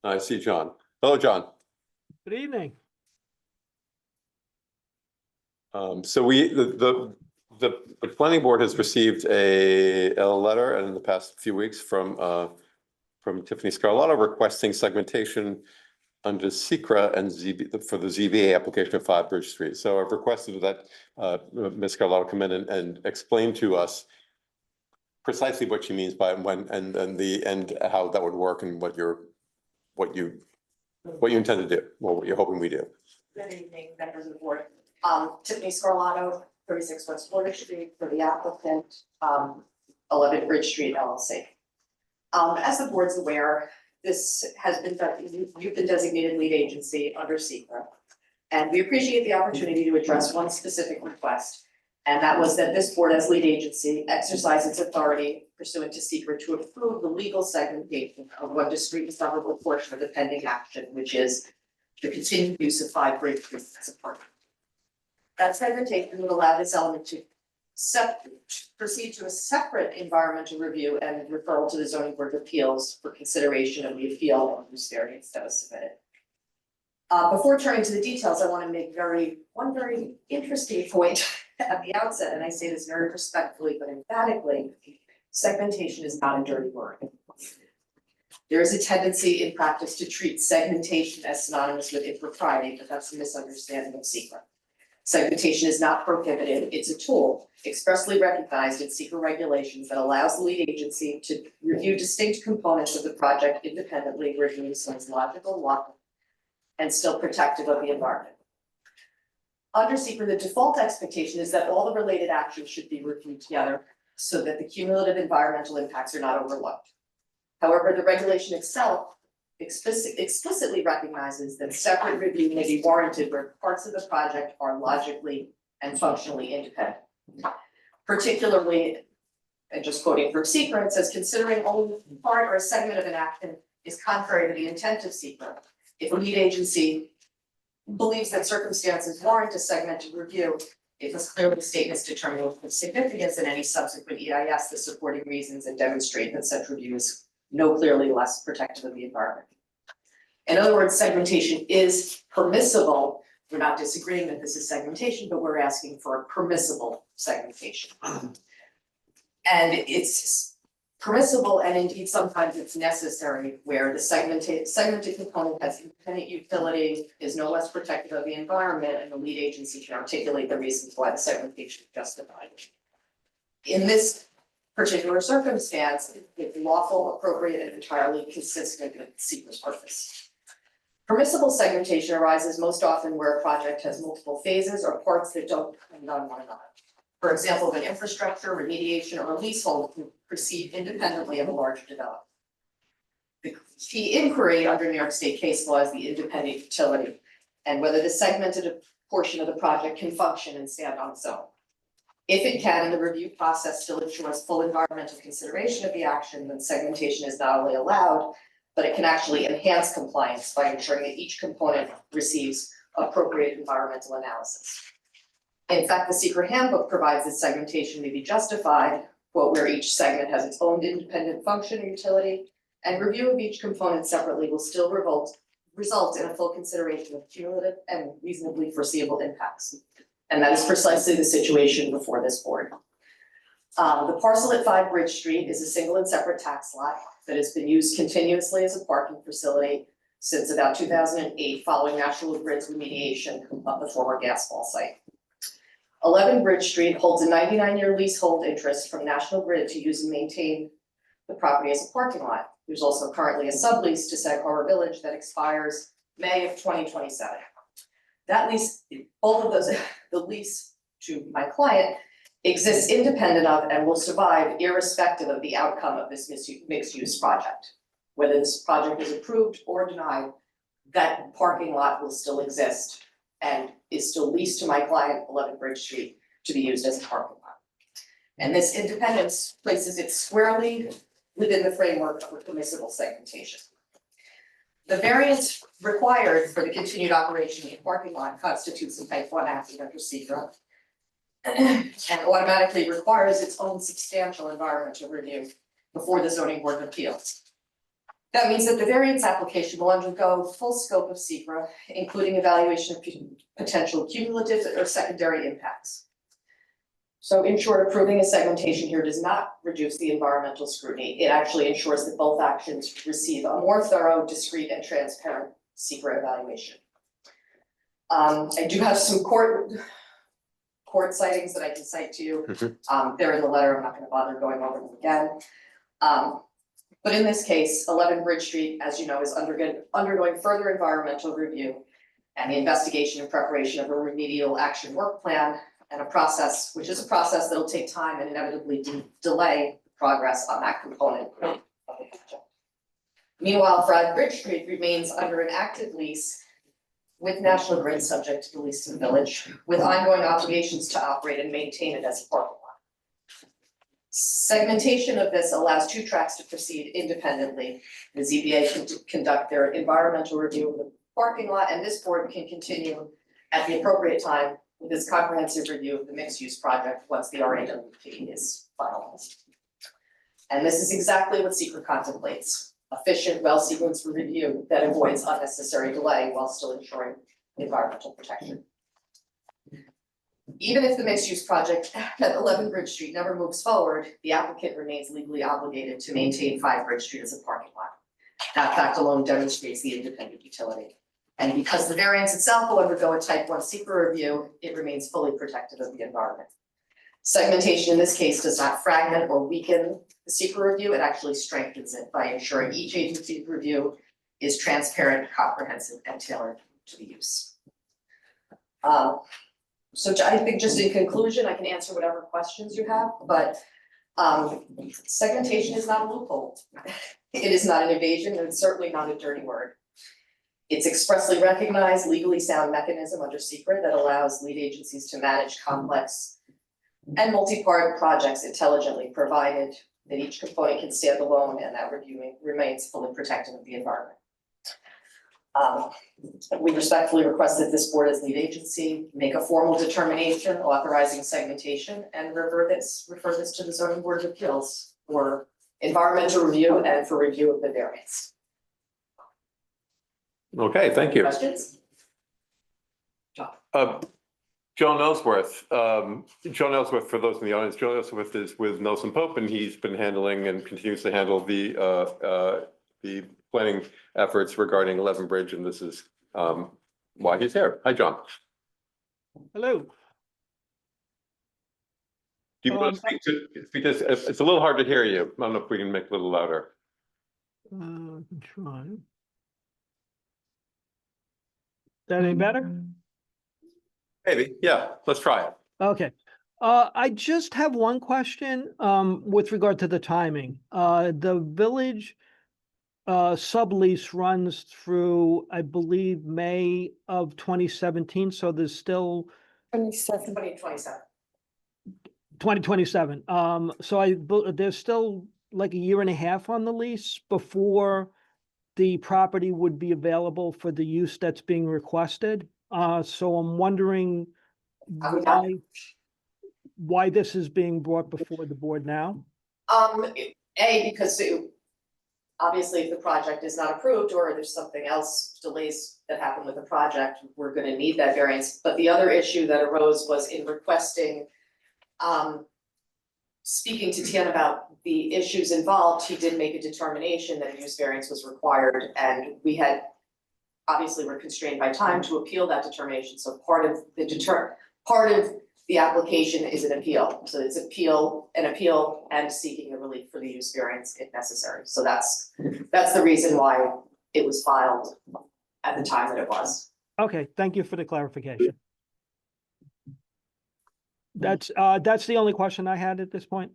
I see John. Hello, John. Good evening. So the planning board has received a letter in the past few weeks from Tiffany Scarlato requesting segmentation under SECRA and for the ZBA application of 5 Bridge Street. So I've requested that Ms. Scarlato come in and explain to us precisely what she means by when and how that would work and what you intend to do, or what you're hoping we do. Good evening, members of the board. Tiffany Scarlato, 36 West Water Street for the applicant, 11 Bridge Street LLC. As the board's aware, this has been, you've been designated lead agency under SECRA. And we appreciate the opportunity to address one specific request. And that was that this board as lead agency exercise its authority pursuant to SECRA to approve the legal segmentation of one discrete and severable portion of the pending action, which is the continued use of 5 Bridge Street as a park. That segmentation would allow this element to proceed to a separate environmental review and referral to the zoning board of appeals for consideration of the appeal on this variance that was submitted. Before turning to the details, I want to make one very interesting point at the outset, and I say this very respectfully but emphatically. Segmentation is not a dirty word. There is a tendency in practice to treat segmentation as synonymous with impropriety, but that's a misunderstanding of SEQRA. Segmentation is not prohibited, it's a tool expressly recognized in SEQRA regulations that allows the lead agency to review distinct components of the project independently, reviewing some logical, logical, and still protective of the environment. Under SEQRA, the default expectation is that all the related actions should be reviewed together so that the cumulative environmental impacts are not overlooked. However, the regulation itself explicitly recognizes that separate review may be warranted where parts of the project are logically and functionally independent. Particularly, and just quoting from SEQRA, it says considering only part or a segment of an action is contrary to the intent of SEQRA. If a lead agency believes that circumstances warrant a segmented review, it must clearly state its determination of significance in any subsequent EIS the supporting reasons and demonstrate that such review is no clearly less protective of the environment. In other words, segmentation is permissible. We're not disagreeing that this is segmentation, but we're asking for a permissible segmentation. And it's permissible, and indeed sometimes it's necessary, where the segmented component has independent utility, is no less protective of the environment, and the lead agency can articulate the reasons why the segmentation is justified. In this particular circumstance, it's lawful, appropriate, and entirely consistent with SEQRA's purpose. Permissible segmentation arises most often where a project has multiple phases or parts that don't depend on one another. For example, if an infrastructure, remediation, or leasehold can proceed independently of a larger development. The key inquiry under New York State case law is the independent utility and whether the segmented portion of the project can function and stand on its own. If it can, and the review process still ensures full environmental consideration of the action, then segmentation is not only allowed, but it can actually enhance compliance by ensuring that each component receives appropriate environmental analysis. In fact, the SEQRA handbook provides that segmentation may be justified, quote, where each segment has its own independent function or utility, and review of each component separately will still result in a full consideration of cumulative and reasonably foreseeable impacts. And that is precisely the situation before this board. The parcel at 5 Bridge Street is a single and separate tax lot that has been used continuously as a parking facility since about 2008, following National Grid's remediation of the former gas ball site. 11 Bridge Street holds a 99-year leasehold interest from National Grid to use and maintain the property as a parking lot. There's also currently a sublease to Sag Harbor Village that expires May of 2027. That lease, both of those, the lease to my client exists independent of and will survive irrespective of the outcome of this mixed-use project. Whether this project is approved or denied, that parking lot will still exist and is still leased to my client, 11 Bridge Street, to be used as a parking lot. And this independence places it squarely within the framework of a permissible segmentation. The variance required for the continued operation of the parking lot constitutes a type 1 action under SEQRA and automatically requires its own substantial environmental review before the zoning board of appeals. That means that the variance application will undergo full scope of SEQRA, including evaluation of potential cumulative or secondary impacts. So in short, approving a segmentation here does not reduce the environmental scrutiny. It actually ensures that both actions receive a more thorough, discrete, and transparent SEQRA evaluation. I do have some court sightings that I can cite to you. They're in the letter, I'm not gonna bother going over them again. But in this case, 11 Bridge Street, as you know, is undergoing further environmental review and the investigation and preparation of a remedial action work plan and a process, which is a process that'll take time and inevitably delay progress on that component of the project. Meanwhile, 5 Bridge Street remains under an active lease with National Grid, subject to the lease to the village, with ongoing obligations to operate and maintain it as a parking lot. Segmentation of this allows 2 tracks to proceed independently. The ZBA can conduct their environmental review of the parking lot, and this board can continue at the appropriate time with this comprehensive review of the mixed-use project once the RAWP is finalized. And this is exactly what secret contemplates: efficient, well-sequenced review that avoids unnecessary delay while still ensuring environmental protection. Even if the mixed-use project at 11 Bridge Street never moves forward, the applicant remains legally obligated to maintain 5 Bridge Street as a parking lot. That fact alone demonstrates the independent utility. And because the variance itself will undergo a type 1 secret review, it remains fully protective of the environment. Segmentation in this case does not fragment or weaken the secret review, it actually strengthens it by ensuring each agency review is transparent, comprehensive, and tailored to the use. So I think just in conclusion, I can answer whatever questions you have, but segmentation is not a loophole. It is not an evasion, and it's certainly not a dirty word. It's expressly recognized, legally sound mechanism under secret that allows lead agencies to manage complex and multi-part projects intelligently, provided that each component can stand alone and that review remains fully protective of the environment. We respectfully request that this board as lead agency make a formal determination authorizing segmentation and refer this to the zoning board of appeals for environmental review and for review of the variance. Okay, thank you. Questions? John Ellsworth, for those in the audience, John Ellsworth is with Nelson Pope, and he's been handling and continues to handle the planning efforts regarding 11 Bridge, and this is why he's here. Hi, John. Hello. Do you want to speak to, it's a little hard to hear you. I don't know if we can make it a little louder. I can try. Is that any better? Maybe, yeah, let's try it. Okay. I just have one question with regard to the timing. The village sublease runs through, I believe, May of 2017, so there's still 2027. So there's still like a year and a half on the lease before the property would be available for the use that's being requested. So I'm wondering why this is being brought before the board now? Because obviously if the project is not approved or there's something else, delays that happen with the project, we're gonna need that variance. But the other issue that arose was in requesting, speaking to Tian about the issues involved, he did make a determination that a use variance was required, and we had, obviously we're constrained by time to appeal that determination, so part of the application is an appeal, so it's an appeal and seeking a relief for the use variance if necessary. So that's the reason why it was filed at the time that it was. Okay, thank you for the clarification. That's the only question I had at this point.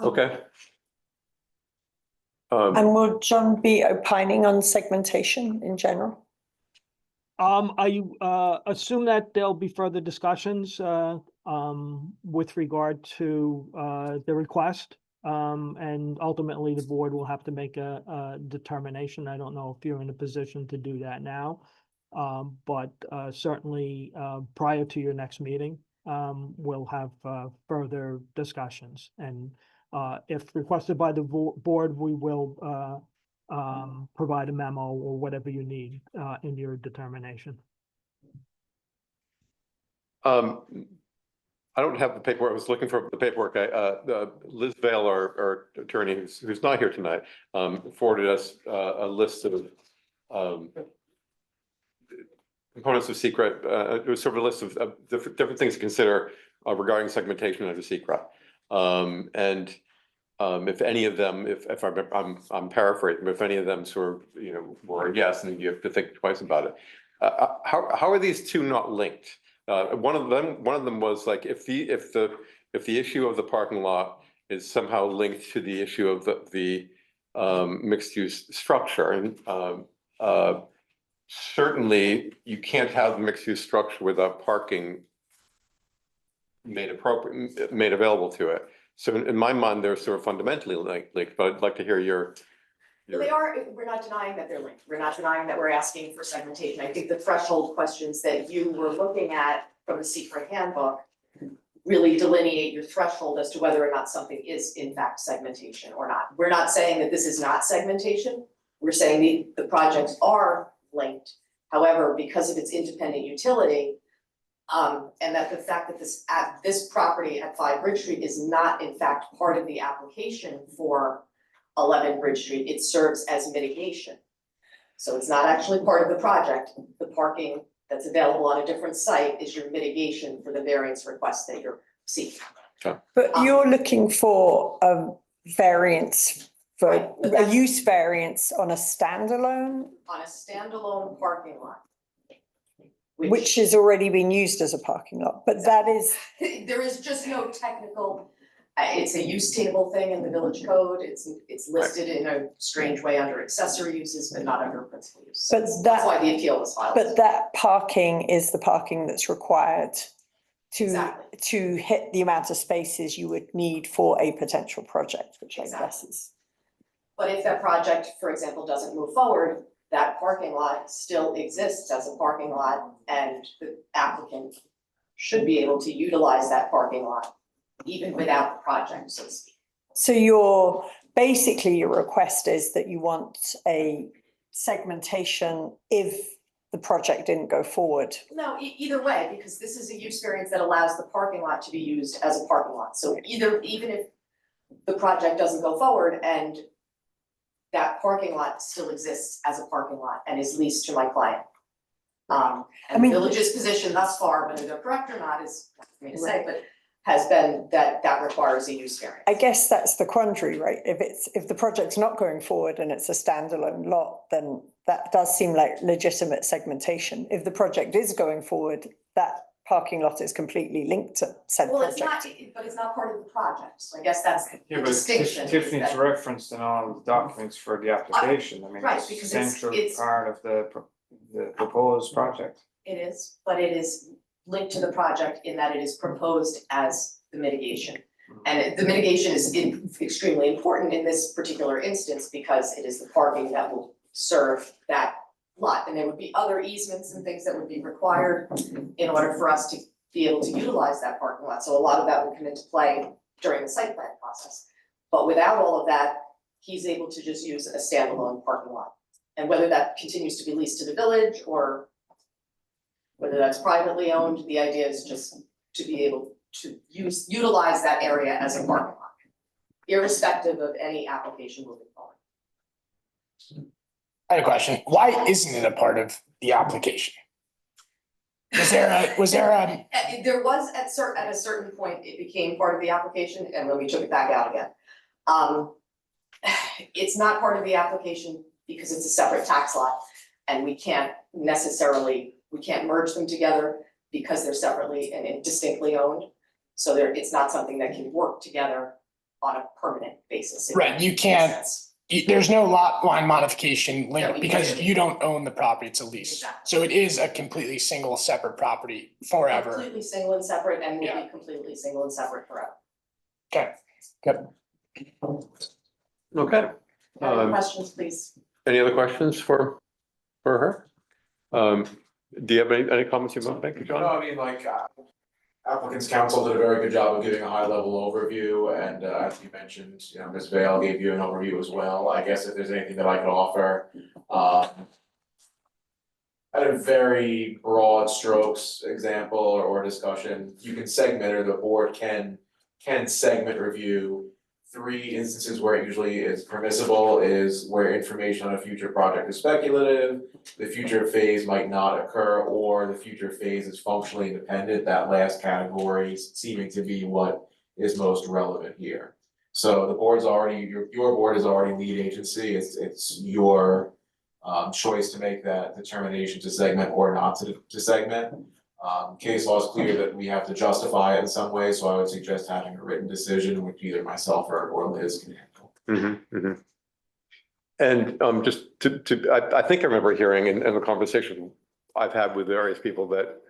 Okay. And will John be opining on segmentation in general? I assume that there'll be further discussions with regard to the request. And ultimately the board will have to make a determination. I don't know if you're in a position to do that now. But certainly prior to your next meeting, we'll have further discussions. And if requested by the board, we will provide a memo or whatever you need in your determination. I don't have the paperwork. I was looking for the paperwork. Liz Vale, our attorney, who's not here tonight, forwarded us a list of components of secret. It was sort of a list of different things to consider regarding segmentation under secret. If any of them, if I'm paraphrasing, if any of them sort of were a yes, and you have to think twice about it. How are these two not linked? One of them was like if the issue of the parking lot is somehow linked to the issue of the mixed use structure, and certainly you can't have mixed use structure without parking made available to it. So in my mind, they're sort of fundamentally linked, but I'd like to hear your They are, we're not denying that they're linked, we're not denying that we're asking for segmentation, I think the threshold questions that you were looking at from the secret handbook really delineate your threshold as to whether or not something is in fact segmentation or not. We're not saying that this is not segmentation, we're saying the projects are linked. However, because of its independent utility, and that the fact that this property at 5 Bridge Street is not in fact part of the application for 11 Bridge Street, it serves as mitigation. So it's not actually part of the project, the parking that's available on a different site is your mitigation for the variance request that you're seeking. But you're looking for a variance, for Right, but a that's- use variance on a standalone, On a standalone parking lot. which is already being used as a parking lot, but that is, There is just no technical, it's a use table thing in the village code, it's listed in a strange way under accessory uses, but not under principal use. But That's why that, the appeal was filed. but that parking is the parking that's required to, Exactly. to hit the amount of spaces you would need for a potential project, which I Exactly. guess is. But if that project, for example, doesn't move forward, that parking lot still exists as a parking lot and the applicant should be able to utilize that parking lot even without the project, so to speak. So basically your request is that you want a segmentation if the project didn't go forward. No, either way, because this is a use variance that allows the parking lot to be used as a parking lot. So even if the project doesn't go forward and that parking lot still exists as a parking lot and is leased to my client. And the village's position thus far, whether they're correct or not is not for me to say, but has been that that requires a use variance. I guess that's the quandary, right? If the project's not going forward and it's a standalone lot, then that does seem like legitimate segmentation. If the project is going forward, that parking lot is completely linked to said Well, it's project. not, but it's not part of the project, so I guess that's the Yeah, but distinction. is Tiffany's that- referenced in all the documents for the application, I mean, right, it's a because central it's- part of the proposed project. It is, but it is linked to the project in that it is proposed as the mitigation. And the mitigation is extremely important in this particular instance because it is the parking that will serve that lot. And there would be other easements and things that would be required in order for us to be able to utilize that parking lot. So a lot of that would come into play during the site plan process. But without all of that, he's able to just use a standalone parking lot. And whether that continues to be leased to the village or whether that's privately owned, the idea is just to be able to utilize that area as a parking lot, irrespective of any application moving forward. I had a question. Why isn't it a part of the application? Was there a, There was at a certain point, it became part of the application and then we took it back out again. It's not part of the application because it's a separate tax lot and we can't merge them together because they're separately and distinctly owned. So it's not something that can work together on a permanent basis. if right, that you makes can't, sense. there's no lot line modification No, link you because can't. you don't own the property, it's a lease. Exactly. So it is a completely single separate property forever. Completely single and separate and will Yeah. be completely single and separate forever. Okay, good. Okay. Any questions, please? Any other questions for her? Do you have any comments you want to make, John? No, I mean, like, applicant's counsel did a very good job of giving a high level overview, and as you mentioned, you know, Ms. Vale gave you an overview as well. I guess if there's anything that I could offer, at a very broad strokes example or discussion, you can segment, or the board can segment review. 3 instances where it usually is permissible is where information on a future project is speculative, the future phase might not occur, or the future phase is functionally independent. That last category is seeming to be what is most relevant here. So the board's already, your board is already lead agency, it's your choice to make that determination to segment or not to segment. Case law is clear that we have to justify it in some way, so I would suggest having a written decision, which either myself or Liz can handle. And just I think I remember hearing in the conversation I've had with various people that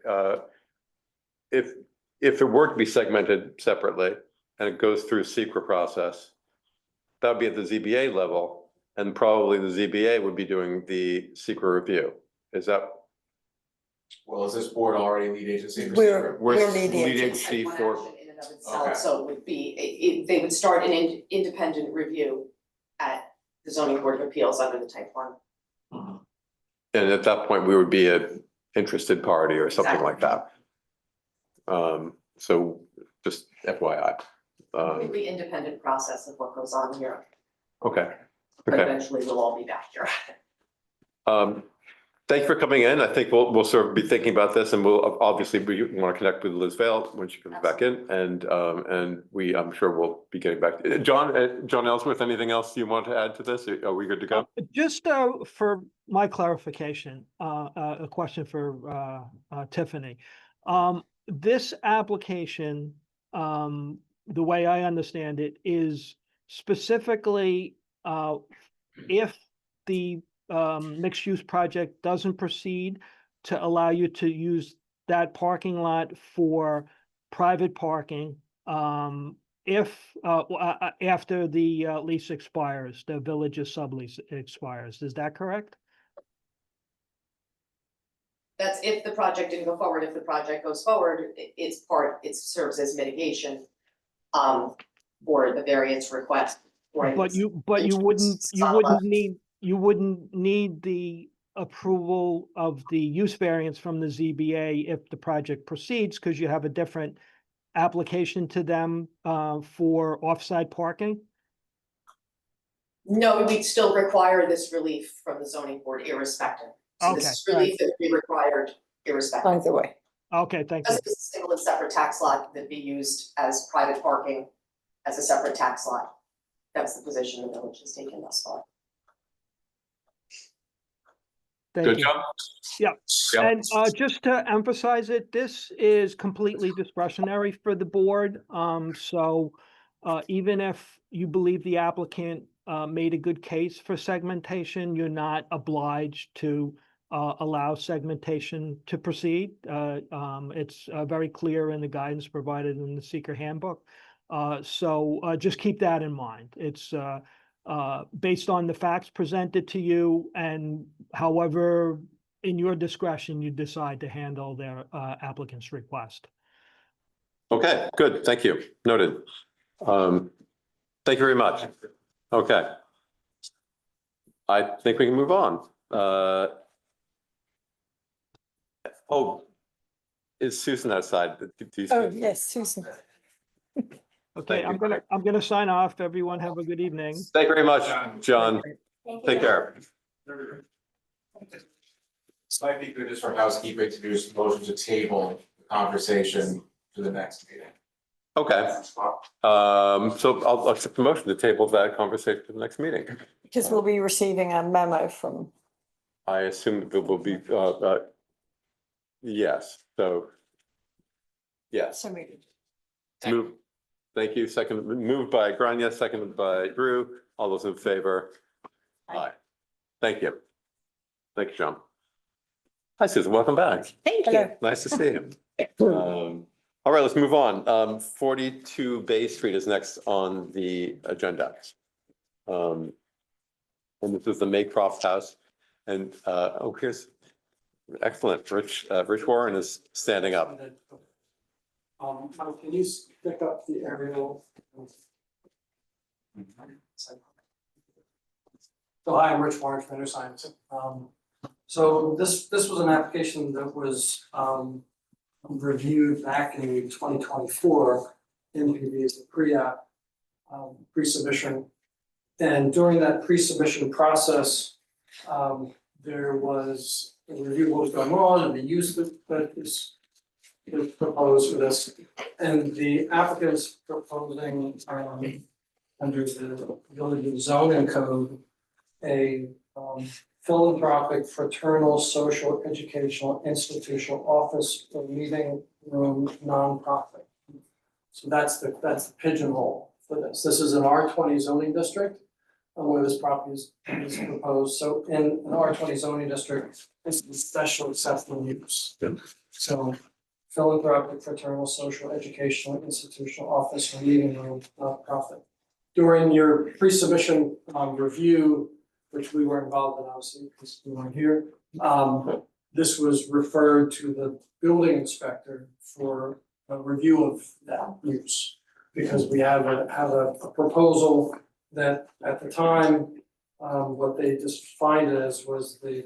if it were to be segmented separately and it goes through secret process, that would be at the ZBA level, and probably the ZBA would be doing the secret review. Is that? Well, is this board already lead agency for We're- secret? we're lead lead agency. agency for, In and of itself, Okay. so it would be, they would start an independent review at the zoning board of appeals under the type 1. and at that point, we would be an interested party or something like that. So just FYI. Completely independent process of what goes on here, Okay, but okay. eventually we'll all be back here. Thank you for coming in. I think we'll sort of be thinking about this, and we'll obviously we want to connect with Liz Vale when she comes back in, and I'm sure we'll be getting back. John Ellsworth, anything else you want to add to this? Are we good to go? Just for my clarification, a question for Tiffany. This application, the way I understand it, is specifically if the mixed-use project doesn't proceed, to allow you to use that parking lot for private parking if after the lease expires, the village's sublease expires. Is that correct? That's if the project didn't go forward. If the project goes forward, it serves as mitigation for the variance request. But you wouldn't need the approval of the use variance from the ZBA if the project proceeds, because you have a different application to them for offsite parking? No, we'd still require this relief from the zoning board irrespective. So this is Okay, relief that would be required irrespective. Either way. Okay, thank you. Because it's a single and separate tax lot that be used as private parking as a separate tax lot. That's the position the village has taken thus far. Thank Good you. job. Yeah. Yeah. And just to emphasize it, this is completely discretionary for the board. So even if you believe the applicant made a good case for segmentation, you're not obliged to allow segmentation to proceed. It's very clear in the guidance provided in the seeker handbook. So just keep that in mind. It's based on the facts presented to you, and however, in your discretion, you decide to handle their applicant's request. Okay, good. Thank you. Noted. Thank you very much. Okay. I think we can move on. Oh, is Susan outside? Do you Oh, see- yes, Susan. Okay, Thank you. I'm gonna sign off. Everyone have a good evening. Thank you very much, John. Take care. Might be good just for housekeeping to do a motion to table the conversation to the next meeting. Okay. So I'll accept the motion to table that conversation to the next meeting. Because we'll be receiving a memo from, I assume that there will be, yes, so. Yes, so maybe. move, thank you. Second, moved by Grania, seconded by Drew. All those in favor? Aye. Thank you. Thank you, John. Hi, Susan, welcome back. Thank you. Hello. Nice to see you. All right, let's move on. 42 Bay Street is next on the agenda. And this is the Maycroft House. And, here's, excellent, Rich Warren is standing up. Mike, can you pick up the aerial? So hi, I'm Rich Warren, Computer Science. So this was an application that was reviewed back in 2024 in the pre-app, pre-submission. And during that pre-submission process, there was a review of what was going on and the use that is proposed for this. And the applicant's proposing under the village zoning code, a philanthropic, fraternal, social, educational, institutional office or meeting room nonprofit. So that's the pigeonhole for this. This is an R20 zoning district where this property is proposed. So in an R20 zoning district, this is special exceptional use. So philanthropic, fraternal, social, educational, institutional office or meeting room nonprofit. During your pre-submission review, which we were involved in, obviously, because we weren't here. This was referred to the building inspector for a review of that use. Because we have a proposal that at the time, what they defined it as was the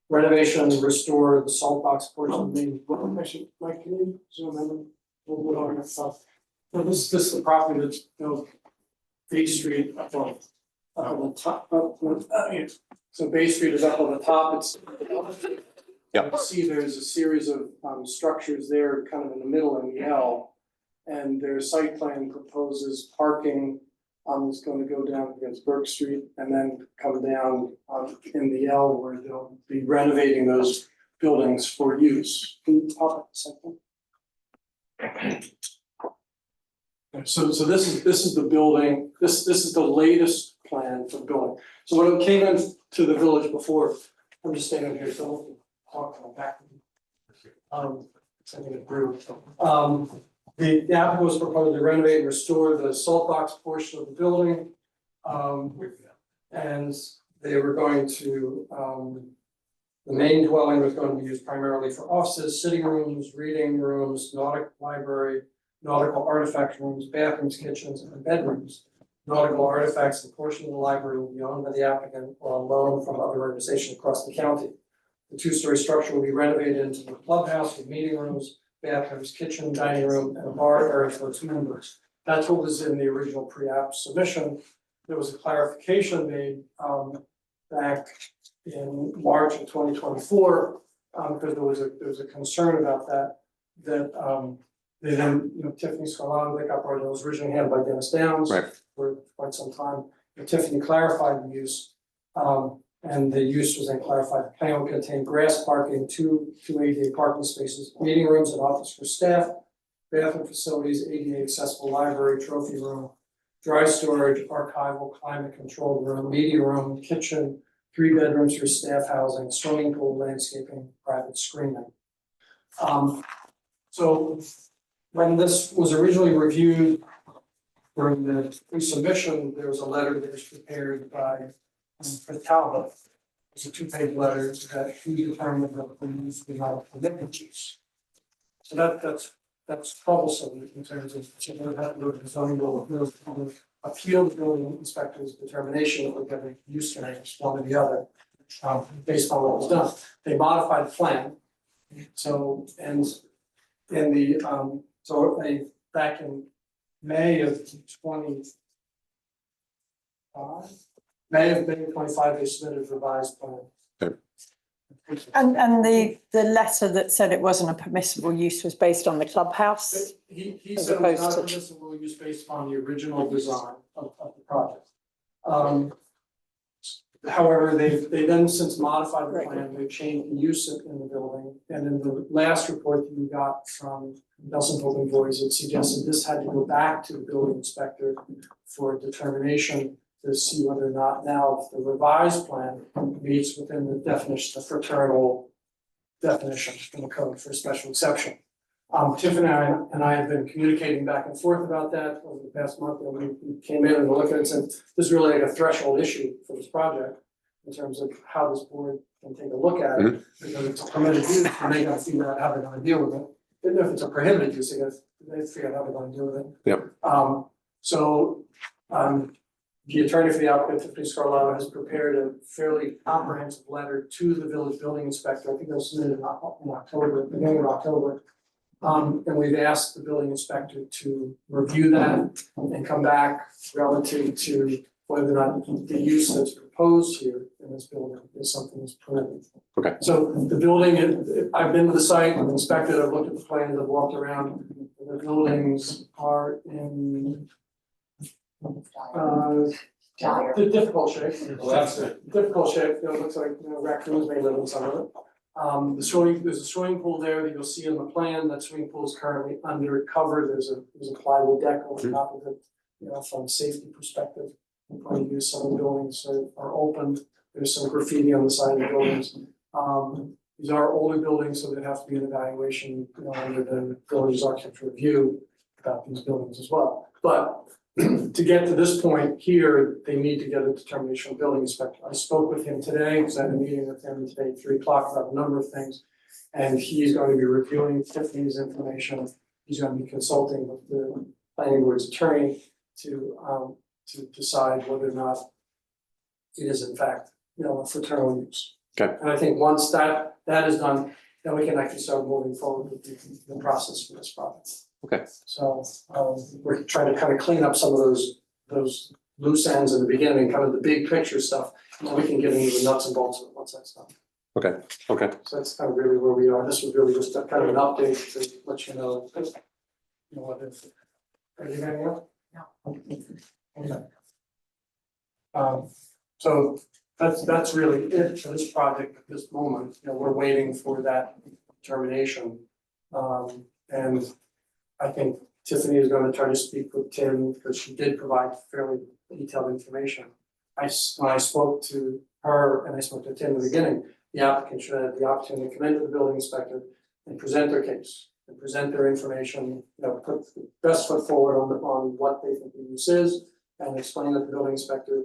renovation and restore the salt box portion of the main. Actually, Mike, can you zoom in a little bit on that stuff? So this is the property that's built Bay Street up on the top, so Bay Street is up on the top, it's. Yeah. You see there's a series of structures there kind of in the middle in the L. And their site plan proposes parking, is going to go down against Burke Street and then come down in the L where they'll be renovating those buildings for use. Can you talk about a second? So this is the building, this is the latest plan for the building. So when it came into the village before, I'm just standing here, so I'll talk back. Sending it through. The applicant was proposed to renovate and restore the salt box portion of the building. And they were going to, the main dwelling was going to be used primarily for offices, sitting rooms, reading rooms, nautical library, nautical artifact rooms, bathrooms, kitchens, and bedrooms. Nautical artifacts, a portion of the library will be owned by the applicant or on loan from other organizations across the county. The two-story structure will be renovated into a clubhouse with meeting rooms, bathrooms, kitchen, dining room, and a bar area for its members. That's what was in the original pre-app submission. There was a clarification made back in March of 2024 because there was a concern about that they then, Tiffany Scolano, Lake Operator, was originally handled by Dennis Downs for quite some time. And Tiffany clarified the use, and the use was then clarified. The plan will contain grass parking, two ADA parking spaces, meeting rooms and office for staff, bathroom facilities, ADA accessible library, trophy room, dry storage, archival, climate controlled room, media room, kitchen, 3 bedrooms for staff housing, swimming pool, landscaping, private screening. So when this was originally reviewed during the pre-submission, there was a letter that was prepared by Chris Talbot. It's a 2-page letter that he determined that the use would not permit use. So that's troublesome in terms of the zoning board will appeal the building inspector's determination of whether the use variance one or the other, based on what was done. They modified the plan. So back in May of 25, they submitted a revised plan. And the letter that said it wasn't a permissible use was based on the clubhouse? He as said it was opposed not to- permissible use based on the original design of the project. However, they then since modified the plan, they changed the use in the building. And in the last report that you got from Nelson Pope & Boys, it suggested this had to go back to the building inspector for determination to see whether or not now the revised plan meets within the definition, the fraternal definition in the code for special exception. Tiffany and I have been communicating back and forth about that over the past month, and we came in and looked at it and said, this is really like a threshold issue for this project in terms of how this board can take a look at it, because it's a permitted use, and they gotta figure out how they're gonna deal with it. Even if it's a prohibited use, they figure out how they're gonna deal with it. Yep. The attorney for the applicant, Tiffany Scarlato, has prepared a fairly comprehensive letter to the village building inspector. I think it was submitted in October, beginning of October. And we've asked the building inspector to review that and come back relative to whether or not the use that's proposed here in this building is something that's permitted. Okay. So the building, I've been to the site, I've inspected, I've looked at the plans, I've walked around. The buildings are in the difficult shape. Difficult shape, it looks like, raccoons may live in some of it. There's a swimming pool there that you'll see in the plan. That swimming pool is currently under cover. There's a plywood deck over top of it, from a safety perspective. Point of view, some of the buildings are open. There's some graffiti on the side of the buildings. These are older buildings, so there has to be an evaluation, under the village's architectural review about these buildings as well. But to get to this point here, they need to get a determination of building inspector. I spoke with him today, because I had a meeting with him today at 3 o'clock about a number of things. And he's going to be reviewing Tiffany's information. He's going to be consulting with the planning board's attorney to decide whether or not it is in fact, a fraternal use. Okay. And I think once that is done, then we can actually start moving forward with the process for this project. Okay. So, we're trying to kind of clean up some of those loose ends in the beginning, kind of the big picture stuff, and then we can get into the nuts and bolts of it once that's done. Okay, okay. So that's kind of really where we are. This was really just a kind of an update to let you know. What is. Are you getting it? Yeah. Okay. So that's really it for this project at this moment. We're waiting for that determination. And I think Tiffany is going to try to speak with Tim because she did provide fairly detailed information. When I spoke to her and I spoke to Tim in the beginning, the applicant should have the opportunity to come into the building inspector and present their case and present their information, put the best foot forward on what they think the use is and explain that the building inspector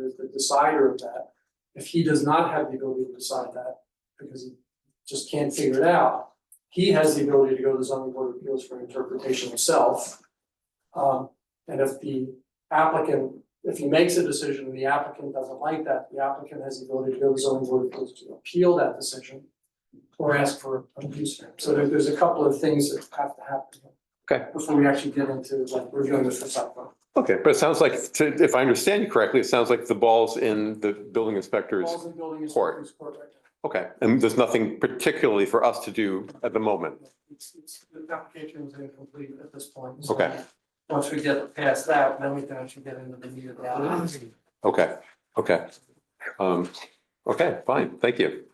is the decider of that. If he does not have the ability to decide that because he just can't figure it out, he has the ability to go to the zoning board of appeals for interpretation himself. And if the applicant, if he makes a decision and the applicant doesn't like that, the applicant has the ability to go to the zoning board of appeals to appeal that decision or ask for a use variance. So there's a couple of things that have to happen. Okay. Before we actually get into like reviewing this for site plan. Okay, but it sounds like, if I understand you correctly, it sounds like the ball's in the building inspector's Balls in building court. inspector's court right now. Okay, and there's nothing particularly for us to do at the moment. The application is incomplete at this point. So Okay. Once we get past that, then we can actually get into the meat of the. Okay, okay. Okay, fine, thank you.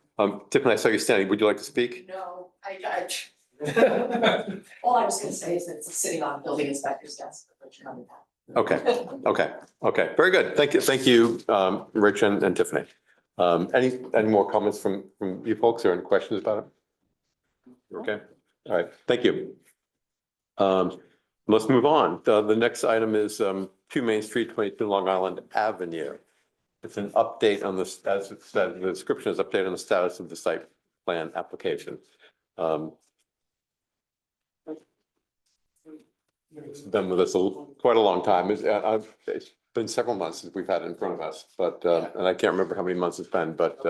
Tiffany, I saw you standing. Would you like to speak? No, all I was gonna say is that it's sitting on the building inspector's desk, but you're coming back. Okay, okay, very good. Thank you, Rich and Tiffany. Any more comments from you folks or any questions about it? Okay, all right, thank you. Let's move on. The next item is 2 Main Street, 22 Long Island Avenue. It's an update on the status, the description is update on the status of the site plan application. It's been with us quite a long time. It's been several months since we've had it in front of us, but, and I can't remember how many months it's been, but,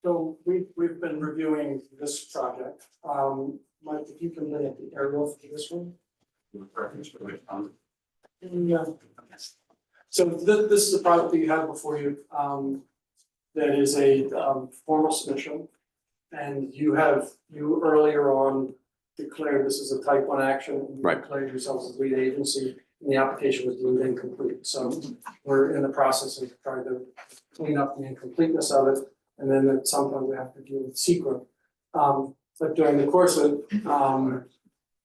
So we've been reviewing this project. Mike, if you can look at the aerial for this one. Yeah. So this is a project that you have before you, that is a formal submission. And you earlier on declared this is a type 1 action. And you Right. declared yourselves as lead agency and the application was deemed incomplete. So we're in the process of trying to clean up the incompleteness of it. And then at some point we have to deal with secret. But during the course of it,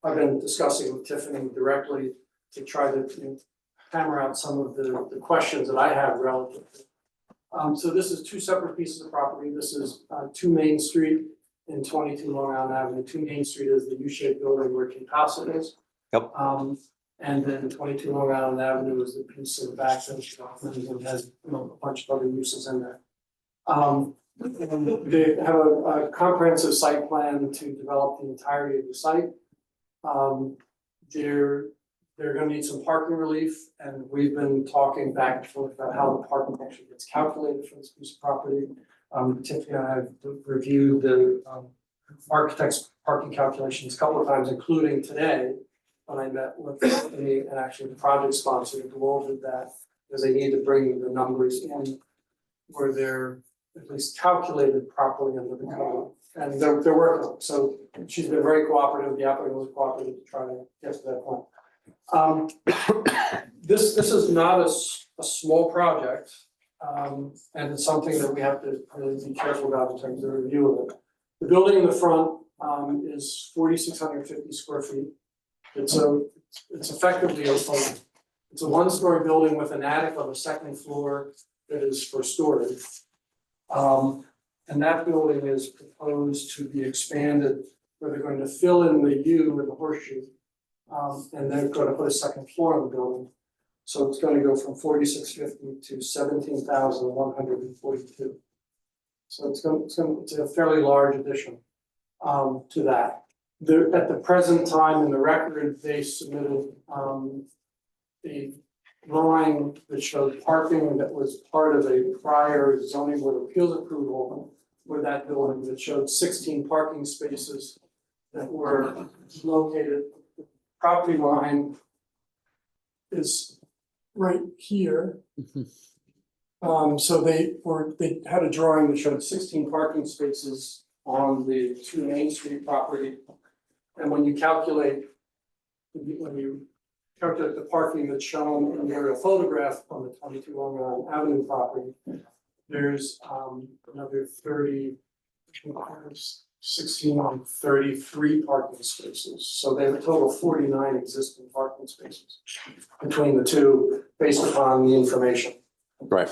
I've been discussing with Tiffany directly to try to hammer out some of the questions that I have relative to. So this is 2 separate pieces of property. This is 2 Main Street and 22 Long Island Avenue. 2 Main Street is the U-shaped building where Cape House is. Yep. And then 22 Long Island Avenue is the piece in the back that has a bunch of other uses in there. They have a comprehensive site plan to develop the entirety of the site. They're gonna need some parking relief, and we've been talking back and forth about how the parking actually gets calculated for this piece of property. Tiffany and I have reviewed the architect's parking calculations a couple of times, including today, when I met with Tiffany and actually the project sponsor to go over that, because they need to bring the numbers in where they're at least calculated properly under the code. And they're working on it. So she's been very cooperative, the applicant was cooperative to try to get to that point. This is not a small project, and it's something that we have to really be careful about in terms of the review of it. The building in the front is 4,650 square feet. It's effectively it's a 1-story building with an attic on the 2nd floor that is for storage. And that building is proposed to be expanded, where they're going to fill in the U in the horseshoe. And they're gonna put a second floor in the building. So it's gonna go from 4,650 to 17,142. So it's a fairly large addition to that. At the present time in the record, they submitted a drawing that showed parking that was part of a prior zoning board of appeals approval for that building that showed 16 parking spaces that were located. The property line is right here. So they had a drawing that showed 16 parking spaces on the 2 Main Street property. And when you calculate the parking that's shown in the aerial photograph on the 22 Long Island Avenue property, there's another 33 parking spaces. So they have a total of 49 existing parking spaces between the two, based upon the information. Right.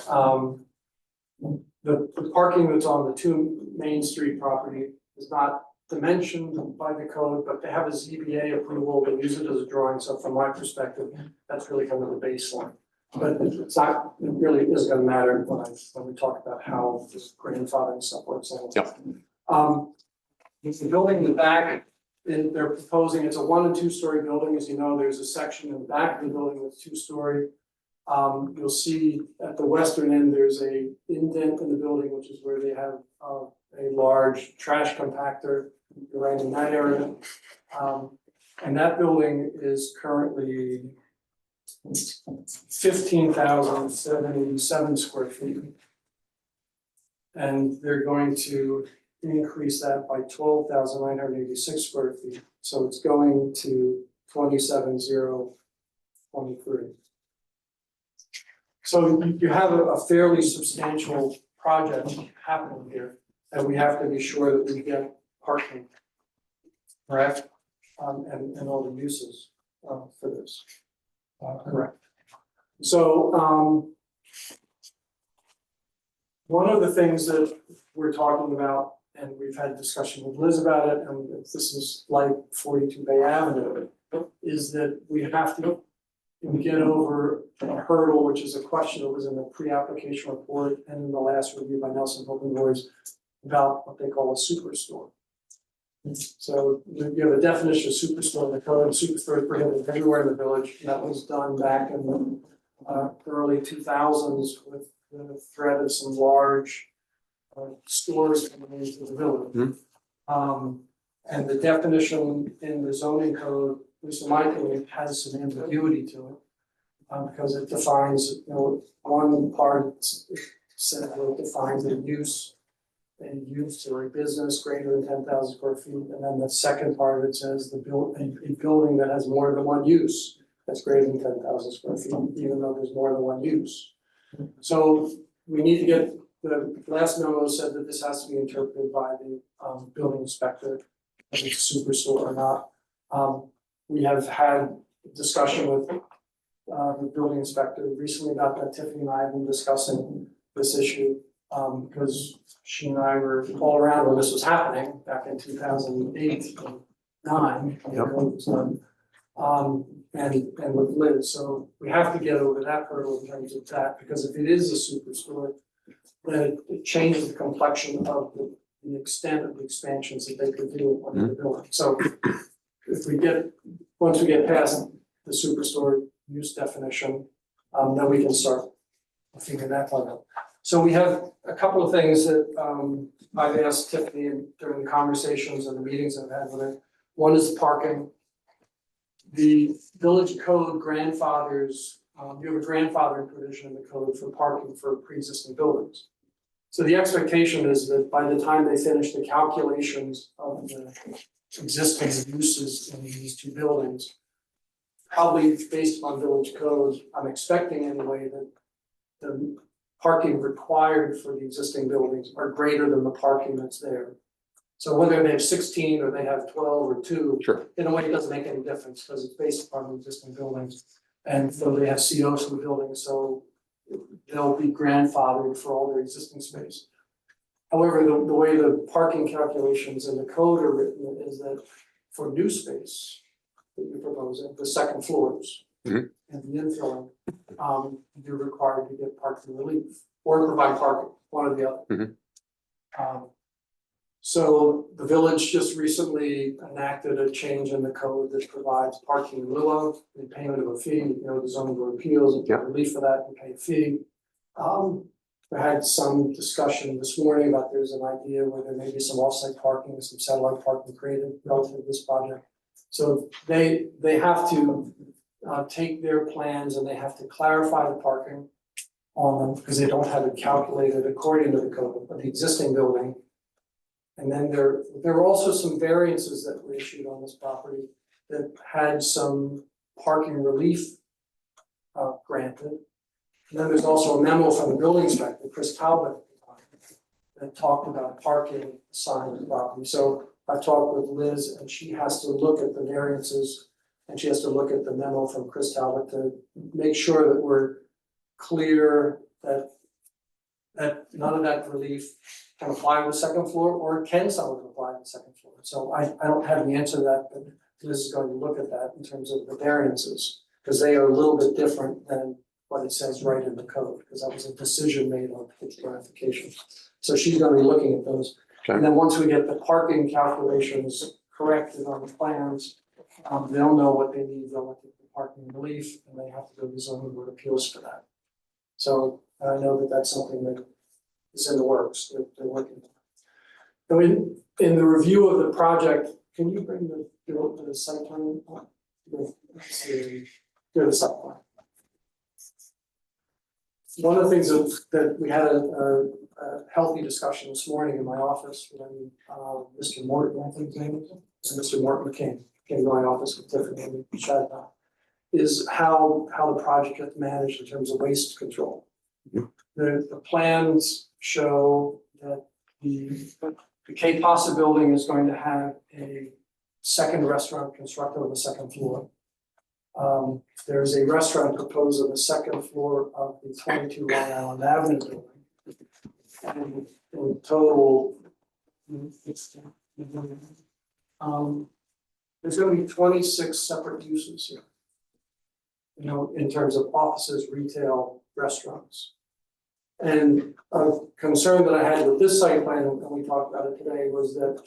The parking that's on the 2 Main Street property is not dimensioned by the code, but they have a ZBA approval, they use it as a drawing, so from my perspective, that's really kind of the baseline. But it's not, it really is gonna matter when we talk about how this grandfather and stuff works out. Yep. The building in the back, they're proposing, it's a 1 and 2 story building, as you know, there's a section in the back of the building that's 2-story. You'll see at the western end, there's a indent in the building, which is where they have a large trash compactor right in that area. And that building is currently 15,787 square feet. And they're going to increase that by 12,986 square feet. So it's going to 27,023. So you have a fairly substantial project happening here, and we have to be sure that we get parking, correct? And all the uses for this, correct? So one of the things that we're talking about, and we've had discussion with Liz about it, and this is like 42 Bay Avenue, is that we have to get over a hurdle, which is a question that was in the pre-application report and in the last review by Nelson Building Boards about what they call a superstore. So you have a definition of superstore in the code. Superstore is prohibited everywhere in the village. That was done back in the early 2000s with the threat of some large stores coming into the village. And the definition in the zoning code, at least in my opinion, has some ambiguity to it. Because it defines, one part said it defines a use or a business greater than 10,000 square feet. And then the second part of it says a building that has more than one use that's greater than 10,000 square feet, even though there's more than one use. So we need to get, the last memo said that this has to be interpreted by the building inspector, if it's a superstore or not. We have had discussion with the building inspector recently about that. Tiffany and I have been discussing this issue because she and I were all around when this was happening back in 2008, 9. And with Liz, so we have to get over that hurdle in terms of that, because if it is a superstore, then it changes the complexion of the extent of the expansions that they could do on the building. So if once we get past the superstore use definition, then we can start figuring that one out. So we have a couple of things that I've asked Tiffany during the conversations and the meetings I've had with her. One is the parking. The village code grandfathers, you have a grandfathering provision in the code for parking for pre-existing buildings. So the expectation is that by the time they finish the calculations of the existing uses in these 2 buildings, probably based on village code, I'm expecting anyway that the parking required for the existing buildings are greater than the parking that's there. So whether they have 16 or they have 12 or 2, Sure. in a way, it doesn't make any difference because it's based upon the existing buildings. And so they have COs for the building, so they'll be grandfathered for all their existing space. However, the way the parking calculations in the code are written is that for new space that you're proposing, the second floors Mhm. and the infilling, you're required to get parking relief or provide parking, one or the other. Mhm. So the village just recently enacted a change in the code that provides parking in lieu of the payment of a fee, the zoning board of appeals, and get relief for that and pay a fee. I had some discussion this morning about there's an idea where there may be some offsite parking, some satellite parking created relative to this project. So they have to take their plans and they have to clarify the parking on them because they don't have it calculated according to the code of the existing building. And then there were also some variances that were issued on this property that had some parking relief granted. And then there's also a memo from the building inspector, Chris Talbot, that talked about parking assigned to the property. So I've talked with Liz and she has to look at the variances and she has to look at the memo from Chris Talbot to make sure that we're clear that none of that relief can apply to the second floor or can some of it apply to the second floor. So I don't have the answer to that, but Liz is going to look at that in terms of the variances, because they are a little bit different than what it says right in the code, because that was a decision made on pitch clarification. So she's gonna be looking at those. And then once we get the parking calculations corrected on the plans, they'll know what they need relative to parking relief, and they have to go to the zoning board of appeals for that. So I know that that's something that is in the works, that they're working on. In the review of the project, can you bring the site plan up? The site plan. One of the things that we had a healthy discussion this morning in my office when Mr. Morton, I think his name is, and Mr. Morton came to my office with Tiffany and we chatted about, is how the project gets managed in terms of waste control. The plans show that the Cape Pasa building is going to have a second restaurant constructed on the second floor. There is a restaurant proposed on the second floor of the 22 Long Island Avenue building. And in total, there's going to be 26 separate uses here. In terms of offices, retail, restaurants. And a concern that I had with this site plan, and we talked about it today, was that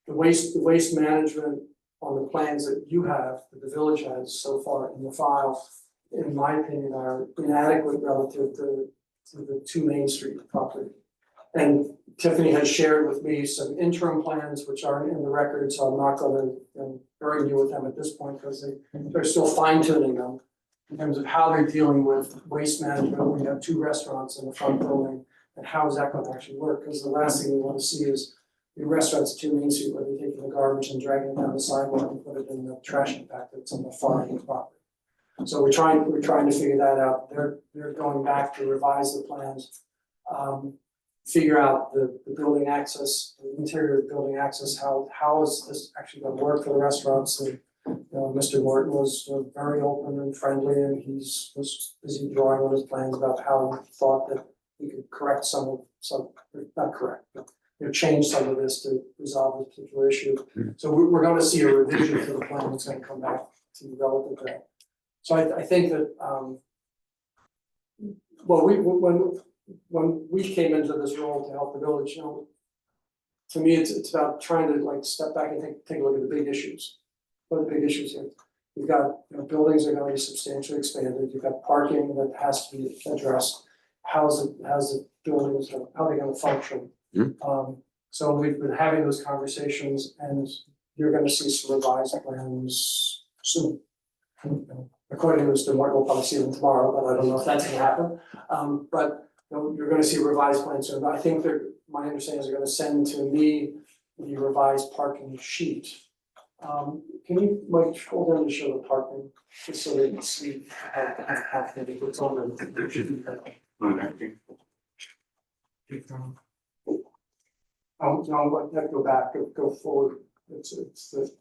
the waste management on the plans that you have, that the village has so far in the file, in my opinion, are inadequate relative to the 2 Main Street property. And Tiffany has shared with me some interim plans which aren't in the record, so I'm not going to burden you with them at this point because they're still fine tuning them in terms of how they're dealing with waste management. We have 2 restaurants in the front building, and how is that going to actually work? Because the last thing we want to see is the restaurants at 2 Main Street where they're taking the garbage and dragging it down the sidewalk and put it in the trash compactor that's on the far end of the property. So we're trying to figure that out. They're going back to revise the plans, figure out the building access, the interior building access, how is this actually going to work for the restaurants? And Mr. Morton was very open and friendly, and was busy drawing on his plans about how he thought that we could correct not correct, but change some of this to resolve this particular issue. So we're going to see a revision to the plan that's going to come back to you relative to that. So I think that when we came into this role to help the village, to me it's about trying to step back and take a look at the big issues. What are the big issues here? You've got buildings are going to be substantially expanded. You've got parking that has to be addressed. How's the buildings, how are they going to function? So we've been having those conversations, and you're going to see some revised plans soon. According to Mr. Martin, we'll probably see them tomorrow, but I don't know if that's going to happen. But you're going to see revised plans soon. I think that my understanding is they're going to send to me the revised parking sheet. Can you hold on to show the parking just so they can see what's on the. No, let go back, go forward. It's the.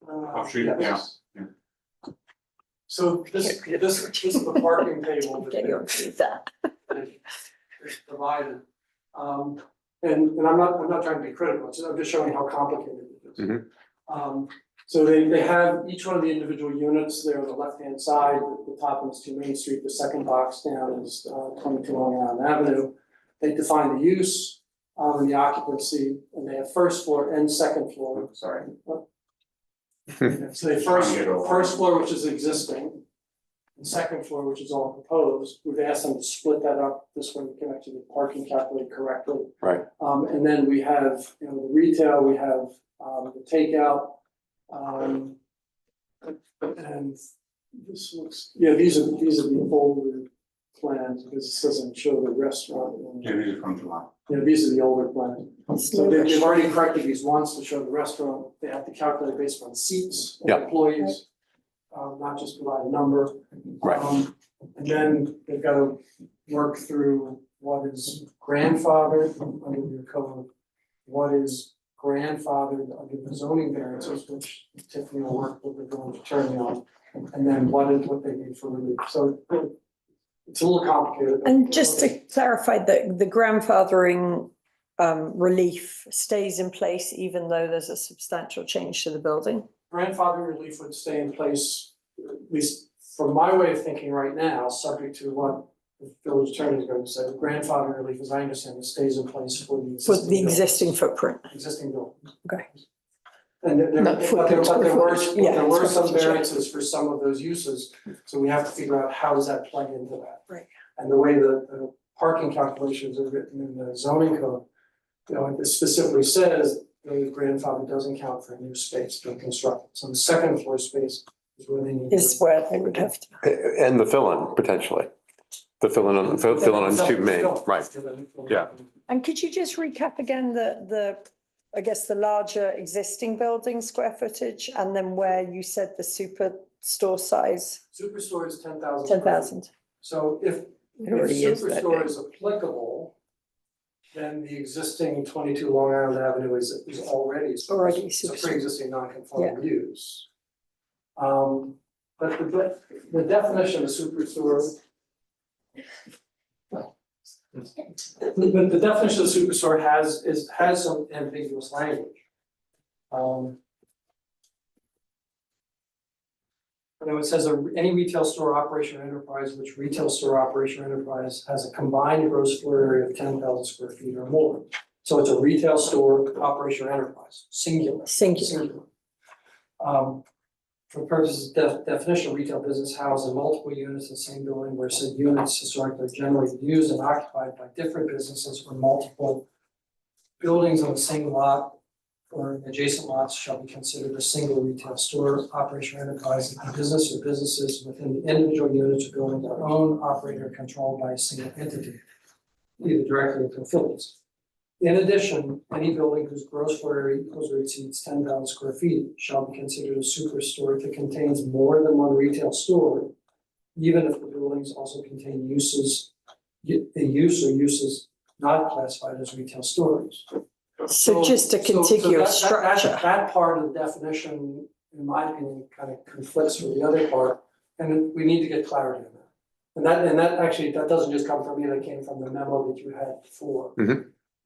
I'll shoot it down. So this is the parking table that is provided. And I'm not trying to be critical, I'm just showing how complicated it is. Mhm. So they have each one of the individual units there on the left-hand side, the top one is 2 Main Street, the second box down is 22 Long Island Avenue. They define the use, and the occupancy, and they have first floor and second floor. Sorry. So they first floor, which is existing, and second floor, which is all proposed. We've asked them to split that up, this way we can actually parking calculate correctly. Right. And then we have, the retail, we have, the takeout. And this looks, these are the older plans, because this doesn't show the restaurant. Yeah, these are from July. These are the older plans. So they've already corrected these once to show the restaurant, they have to calculate based on seats and Yeah. employees. Not just provide a number. Right. And then they've got to work through what is grandfathered under your code, what is grandfathered under the zoning variances, which Tiffany will work with the village attorney on, and then what they need for relief. So it's a little complicated. And just to clarify, the grandfathering relief stays in place even though there's a substantial change to the building? Grandfathering relief would stay in place, at least from my way of thinking right now, subject to what the village attorney is going to say. Grandfathering relief, as I understand it, stays in place for the For existing the building. existing footprint? Existing building. Okay. And there Not footprint, square footage. Yeah, there were square some footage, yeah. variances for some of those uses, so we have to figure out how does that play into that. Right. And the way the parking calculations are written in the zoning code, it specifically says the grandfather doesn't count for new space being constructed. So the second floor space is where they need. Is where they would have to. And the fill-in potentially. The fill-in on 2 Main, right, yeah. And could you just recap again I guess the larger existing building square footage, and then where you said the superstore size? Superstore is 10,000. 10,000. So if It already is that superstore big. is applicable, then the existing 22 Long Island Avenue is already. Already It's a superstore. pre-existing non-conforming use. But the definition of superstore. The definition of superstore has some ambiguous language. It says any retail store operation or enterprise, which retail store operation or enterprise has a combined gross floor area of 10,000 square feet or more. So it's a retail store operation or enterprise, singular. Singular. For purposes of definition, retail business housed in multiple units in the same building where said units historically are generally used and occupied by different businesses or multiple buildings on the same lot or adjacent lots shall be considered a single retail store operation or enterprise if the business or businesses within the individual units or buildings are owned, operated, or controlled by a single entity, either directly or through affiliates. In addition, any building whose gross floor area equals or exceeds 10,000 square feet shall be considered a superstore if it contains more than one retail store, even if the buildings also contain uses or uses not classified as retail stores. So just a contiguous structure. That part of the definition, in my opinion, kind of conflicts with the other part, and we need to get clarity on that. And that actually, that doesn't just come from me, that came from the memo that you had before.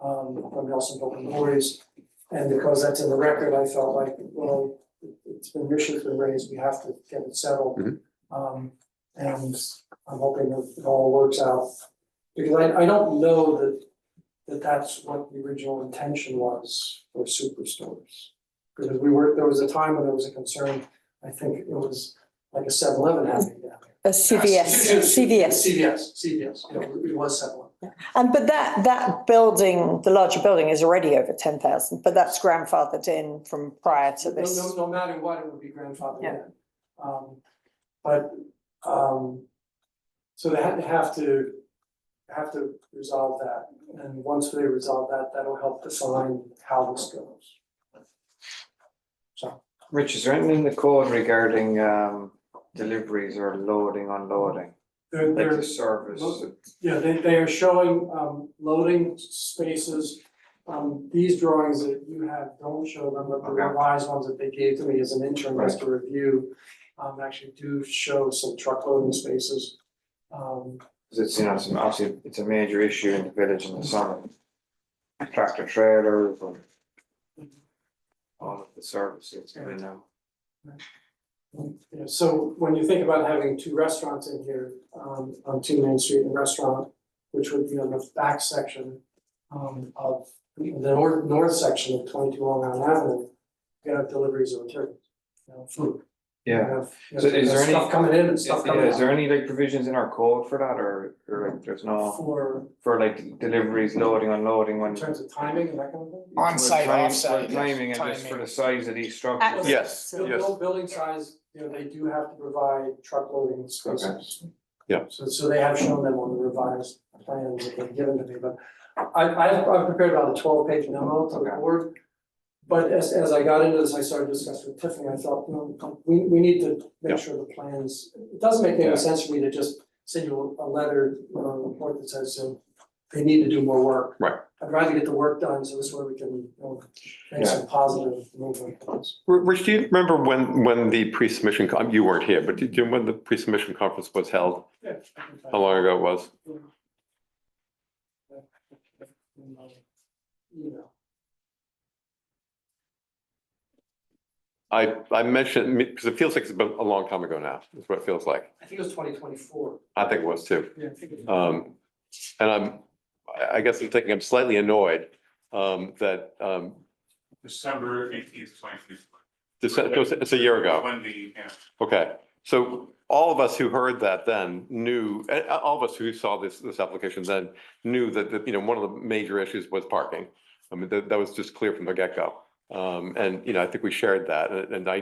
From Nelson Building Boys, and because that's in the record, I felt like, well, it's been issues been raised, we have to get it settled. And I'm hoping that it all works out, because I don't know that that's what the original intention was for superstores. Because there was a time when there was a concern, I think it was like a 7-Eleven happening down there. A CVS. It was 7-Eleven. And but that building, the larger building is already over 10,000, but that's grandfathered in from prior to this. No matter what, it would be grandfathered Yeah. in. So they have to resolve that, and once they resolve that, that'll help define how this goes. So. Rich, is there anything in the code regarding deliveries or loading, unloading? Like the service? Yeah, they are showing loading spaces. These drawings that you have don't show them, but the revised ones that they gave to me as an intern just to review actually do show some truck loading spaces. Because it's, obviously, it's a major issue in the village in the summer. tractor trailers and all of the services, you know. Yeah, so when you think about having two restaurants in here, on 2 Main Street, and restaurant, which would be on the back section, of the north section of 22 Long Island Avenue, you have deliveries of turkeys, food. You Yeah. have- you So have is there any? Stuff coming in and stuff coming out. Is there any like provisions in our code for that, or like there's no, For, like deliveries, loading, unloading when? in terms of timing and that kind of thing? On-site, Time- off-site, Timing and just for the size of these structures. Yes, yes. Building size, they do have to provide truck loading spaces. Yeah. So they have shown them on the revised plans that they've given to me, but I've prepared about a 12-page memo to the board. But as I got into this, I started discussing with Tiffany, I thought, we need to make sure the plans, it doesn't make any sense for me to just send you a letter or a report that says, they need to do more work. Right. I'd rather get the work done, so this way we can, make some positive movement. Rich, do you remember when the pre-submission, you weren't here, but do you remember when the pre-submission conference was held? Yeah. How long ago it was? I mentioned, because it feels like it's been a long time ago now, is what it feels like. I think it was 2024. I think it was too. Yeah, I think it And I guess I'm thinking I'm slightly annoyed, that, December 18th, 2024. It's a year ago. When the, Okay, so all of us who heard that then knew, all of us who saw this application then knew that, one of the major issues was parking. I mean, that was just clear from the get-go. And, I think we shared that, and I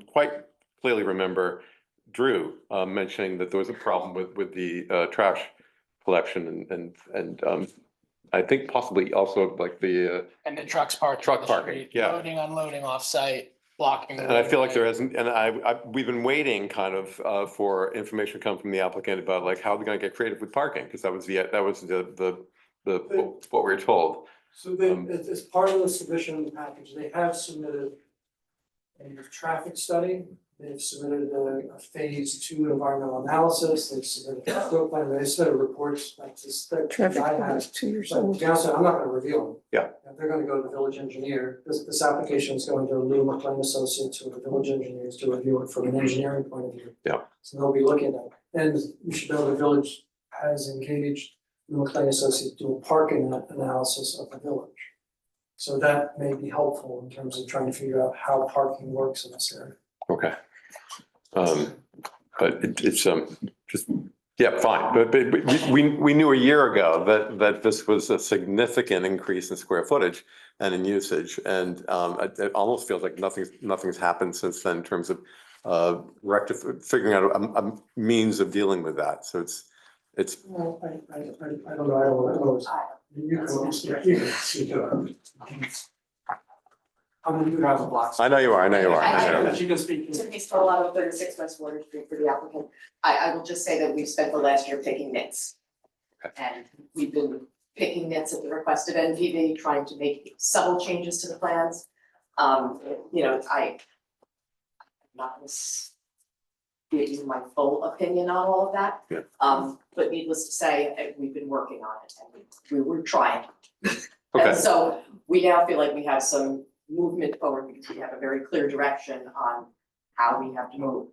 quite clearly remember Drew mentioning that there was a problem with the trash collection and I think possibly also like the And the trucks parked. Truck on the parking, street, yeah. Loading, unloading off-site, blocking. the and I feel like there roadway. hasn't, and we've been waiting kind of for information to come from the applicant about like how they're gonna get creative with parking, because that was the what we were told. So as part of the submission package, they have submitted a traffic study, they've submitted a phase 2 environmental analysis, they've submitted a scope plan, they submitted reports like this. Traffic I plan have. is 2 years But old. to be honest, I'm not gonna reveal them. Yeah. They're gonna go to the village engineer, this application is going to Lou McLean Associates, who are the village engineers, to review it from an engineering point of view. Yeah. So they'll be looking at it, and you should know the village has engaged Lou McLean Associates to do a parking analysis of the village. So that may be helpful in terms of trying to figure out how parking works in this area. Okay. But it's just, yeah, fine, but we knew a year ago that this was a significant increase in square footage and in usage, and it almost feels like nothing's happened since then in terms of figuring out a means of dealing with that, so it's Well, I don't know, I don't know. You can see it. I mean, you have a block. I know you are. But you can speak. Tiffany Scarlato, 36 West Water Street for the applicant. I will just say that we've spent the last year picking nits. And we've been picking nits at the request of NPD, trying to make subtle changes to the plans. I'm not giving you my full opinion on all of that. Yeah. But needless to say, we've been working on it and we were trying. Okay. And so we now feel like we have some movement forward because we have a very clear direction on how we have to move.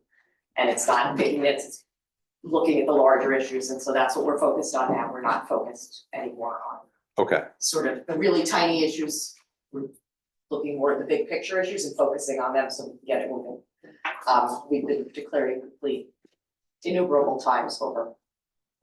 And it's not picking nits, it's looking at the larger issues, and so that's what we're focused on now. We're not focused anymore on okay. sort of the really tiny issues. We're looking more at the big picture issues and focusing on them so we can get it moving. We've been declaring complete innumerable times over.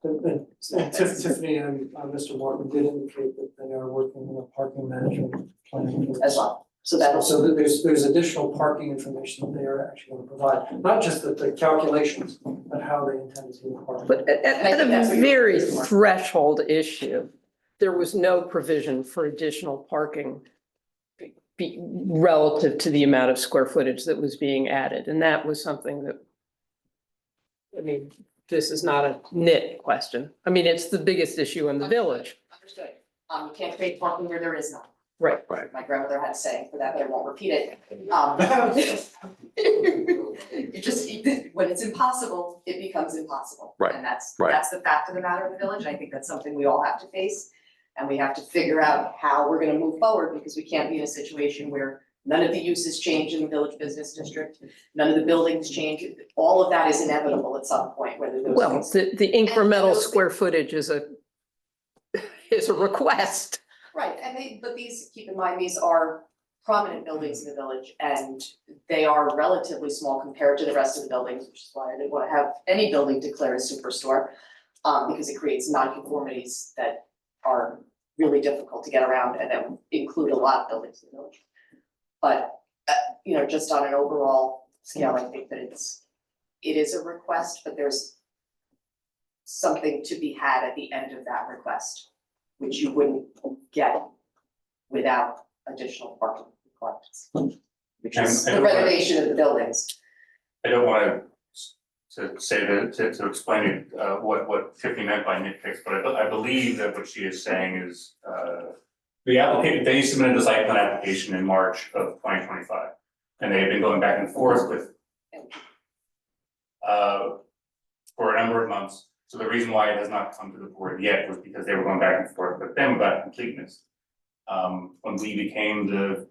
And Tiffany and Mr. Martin did indicate that they are working on a parking management plan. As well. So that So that there's additional parking information that they are actually going to provide, not just the calculations, but how they intend to do the parking. But at a very threshold issue, there was no provision for additional parking relative to the amount of square footage that was being added, and that was something that, I mean, this is not a nit question. I mean, it's the biggest issue in the village. Understood. You can't create parking where there is none. Right. Right. My grandmother had a saying for that, but I won't repeat it. It just, when it's impossible, it becomes impossible. Right, And that's right. the fact of the matter of the village. I think that's something we all have to face. And we have to figure out how we're gonna move forward, because we can't be in a situation where none of the uses change in the village business district, none of the buildings change. All of that is inevitable at some point, whether those Well, things. the incremental those square footage is a request. Right, and but these, keep in mind, these are prominent buildings in the village, and they are relatively small compared to the rest of the buildings, which is why I didn't wanna have any building declared a superstore. Because it creates nonconformities that are really difficult to get around and that include a lot of buildings in the village. But, just on an overall scale, I think that it is a request, but there's something to be had at the end of that request, which you wouldn't get without additional parking requirements, which is the renovation of the buildings. I don't wanna to say that, to explain what Tiffany meant by nitpicks, but I believe that what she is saying is, they submitted the site plan application in March of 2025. And they have been going back and forth with for a number of months. So the reason why it has not come to the board yet was because they were going back and forth with them about completeness. When we became the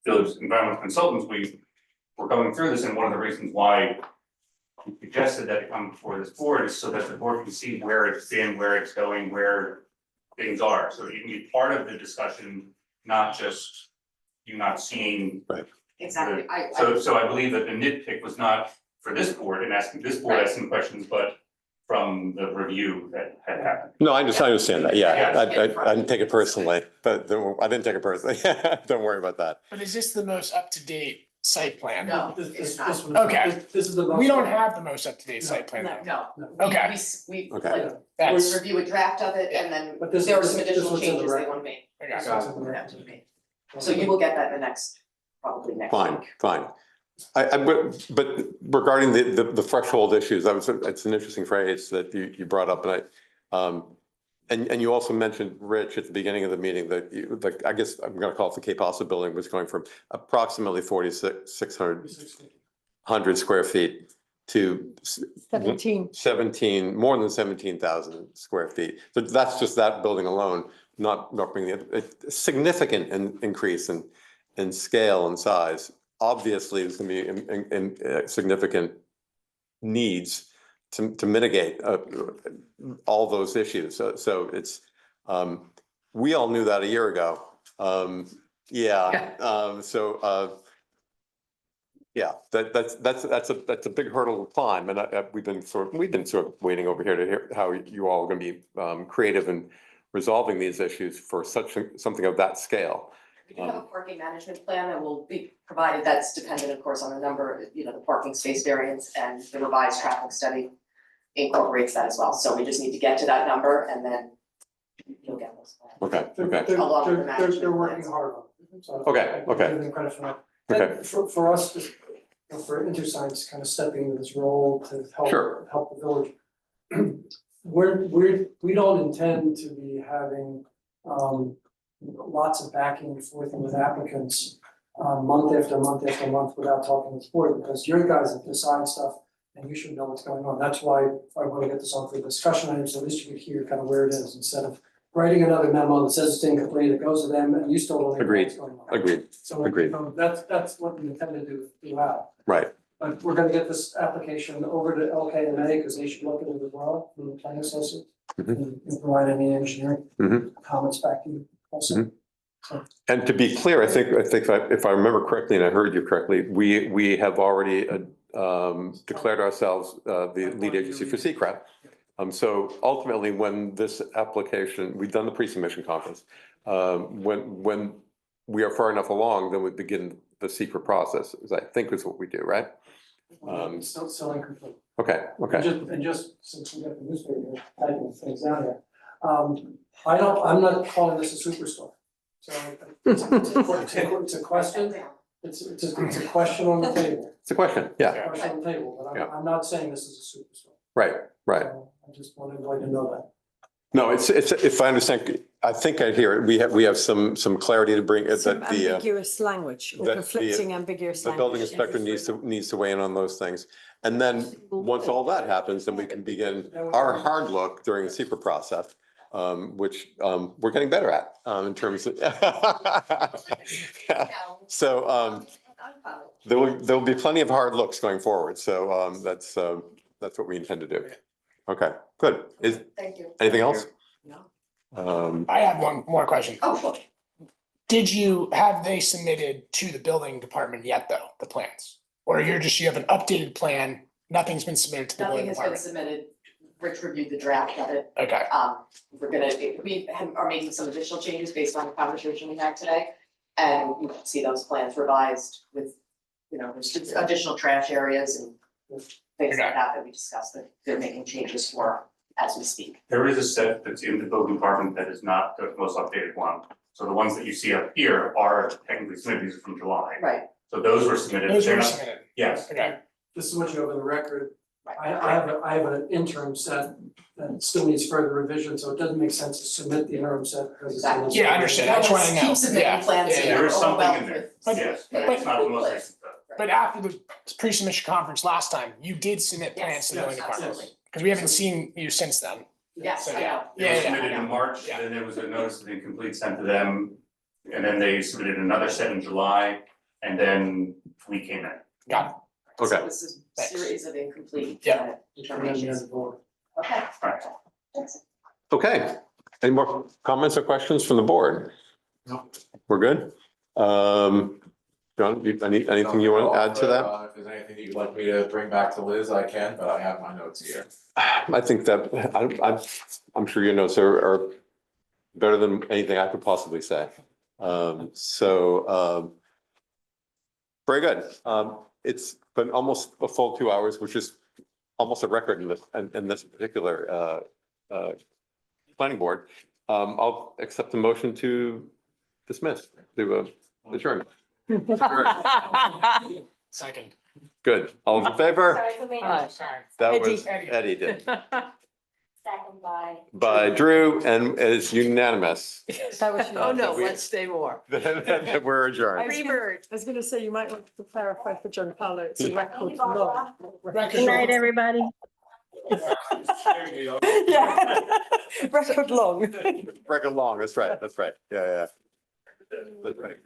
village environmental consultants, we were going through this, and one of the reasons why we suggested that it come before this board is so that the board can see where it's been, where it's going, where things are. So you can be part of the discussion, not just you not seeing. Right. Exactly, So I believe that the nitpick was not for this board and asking this board asking questions, but from the review that had happened. No, I understand that, yeah, Yeah. I didn't take it personally, but I didn't take it personally, don't worry about that. But is this the most up-to-date site plan? No, This, it's this, not. this one. Okay. This is the. We don't most- have the most up-to-date site plan. though. No. No. Okay. We Okay. like, we That's, review a draft of it, and then But this- there are this- some this additional was in the changes they record. want to make. I got it. This is in the Have record. to be made. So you will get that in the next, probably next Fine, week. fine. But regarding the threshold issues, it's an interesting phrase that you brought up, and you also mentioned, Rich, at the beginning of the meeting, that I guess I'm gonna call it the Cape Asa building was going from approximately 4,600 square feet to 17, more than 17,000 square feet. So that's just that building alone, not bringing a significant increase in scale and size. Obviously, there's gonna be significant needs to mitigate all those issues. So it's, we all knew that a year ago. That's a big hurdle to climb, and we've been sort of waiting over here to hear how you all are gonna be creative in resolving these issues for something of that scale. We do have a parking management plan that will be provided, that's dependent, of course, on the number, the parking space variance, and the revised traffic study incorporates that as well, so we just need to get to that number, and then you'll get those plans. Okay, They're, Along with the they're management working plans. hard on it. So Okay, I okay. give them credit for that. Okay. And for us, for InterScience kind of stepping into this role to Sure. help the village. We don't intend to be having lots of backing and forth with applicants month after month after month without talking to the board, because your guys have decided stuff and you should know what's going on. That's why I want to get this on for discussion items, so at least you can hear kind of where it is, instead of writing another memo that says it's incomplete, it goes to them, and you still don't know what's going on. Agreed, So agreed. That's what we intend to do throughout. Right. But we're gonna get this application over to LKMA, because they should look at it as well, from the planning associate. And provide any engineering comments back to you also. And to be clear, I think if I remember correctly, and I heard you correctly, we have already declared ourselves the lead agency for SECRET. So ultimately, when this application, we've done the pre-submission conference, when we are far enough along, then we begin the SECRET process, I think is what we do, right? Still incomplete. Okay. And just since we got the newspaper typing things down here, I'm not calling this a superstore. So it's a question, it's a question on the table. It's a question, yeah. Question on the table, but I'm not saying this is a superstore. Right. So I just want everybody to know that. No, it's, if I understand, I think I hear it, we have some clarity to bring, Some that the ambiguous language or that conflicting ambiguous the language. building inspector needs to weigh in on those things. And then, once all that happens, then we can begin our hard look during the SECRET process. which we're getting better at in terms of. So there'll be plenty of hard looks going forward. So that's what we intend to do. Okay, good. Thank you. Anything else? No. I have one more question. Oh, sure. Have they submitted to the building department yet, though, the plans? Or you have an updated plan, nothing's been submitted to the building Nothing has been department? submitted. Rich reviewed the draft of it. Okay, We are making some additional changes based on the conversation we had today. And you can see those plans revised with, there's just additional trash areas and things like that we discussed that they're making changes for as we speak. There is a set that's in the building department that is not the most updated one. So the ones that you see up here are technically submitted, these are from July. Right. So those were submitted. those They're were not- submitted, Yes. okay, This is what you have on the record. Right. I have an interim set that still needs further revision, so it doesn't make sense to submit the interim set because it's. Exactly. Yeah, I understand. I just wanna know. Keep submitting Yeah, plans. yeah, and yeah. There is something in overwhelmed there, with- yes, but- but it's not the most recent stuff. but after the pre-submission conference last time, you did submit plans Yes, to the building yes, department? absolutely. Because we haven't seen you since then. Yes, I know. It was Yeah, submitted yeah. in March, Yeah. then there was a notice of incomplete sent to them. And then they submitted another set in July, and then we came in. Got So Okay. this is a series of incomplete Yeah. determinations. Okay. Right. Okay. Any more comments or questions from the board? No. We're good? John, anything you want to add to that? If there's anything that you'd like me to bring back to Liz, I can, but I have my notes here. I think that, I'm sure your notes are better than anything I could possibly say. Very good. It's been almost a full 2 hours, which is almost a record in this particular planning board. I'll accept the motion to dismiss, to adjourn. Second. Good. All in favor? Sorry, who made it? Sorry. That was Eddie. Eddie did. Second by. By Drew, and it's unanimous. That was. Oh, no, let's stay more. We're adjourned. I was gonna say, you might want to clarify for John Paolo, it's a record long. Good night, everybody. Yeah, record long. Record long, that's right, that's right. Yeah, yeah. That's right.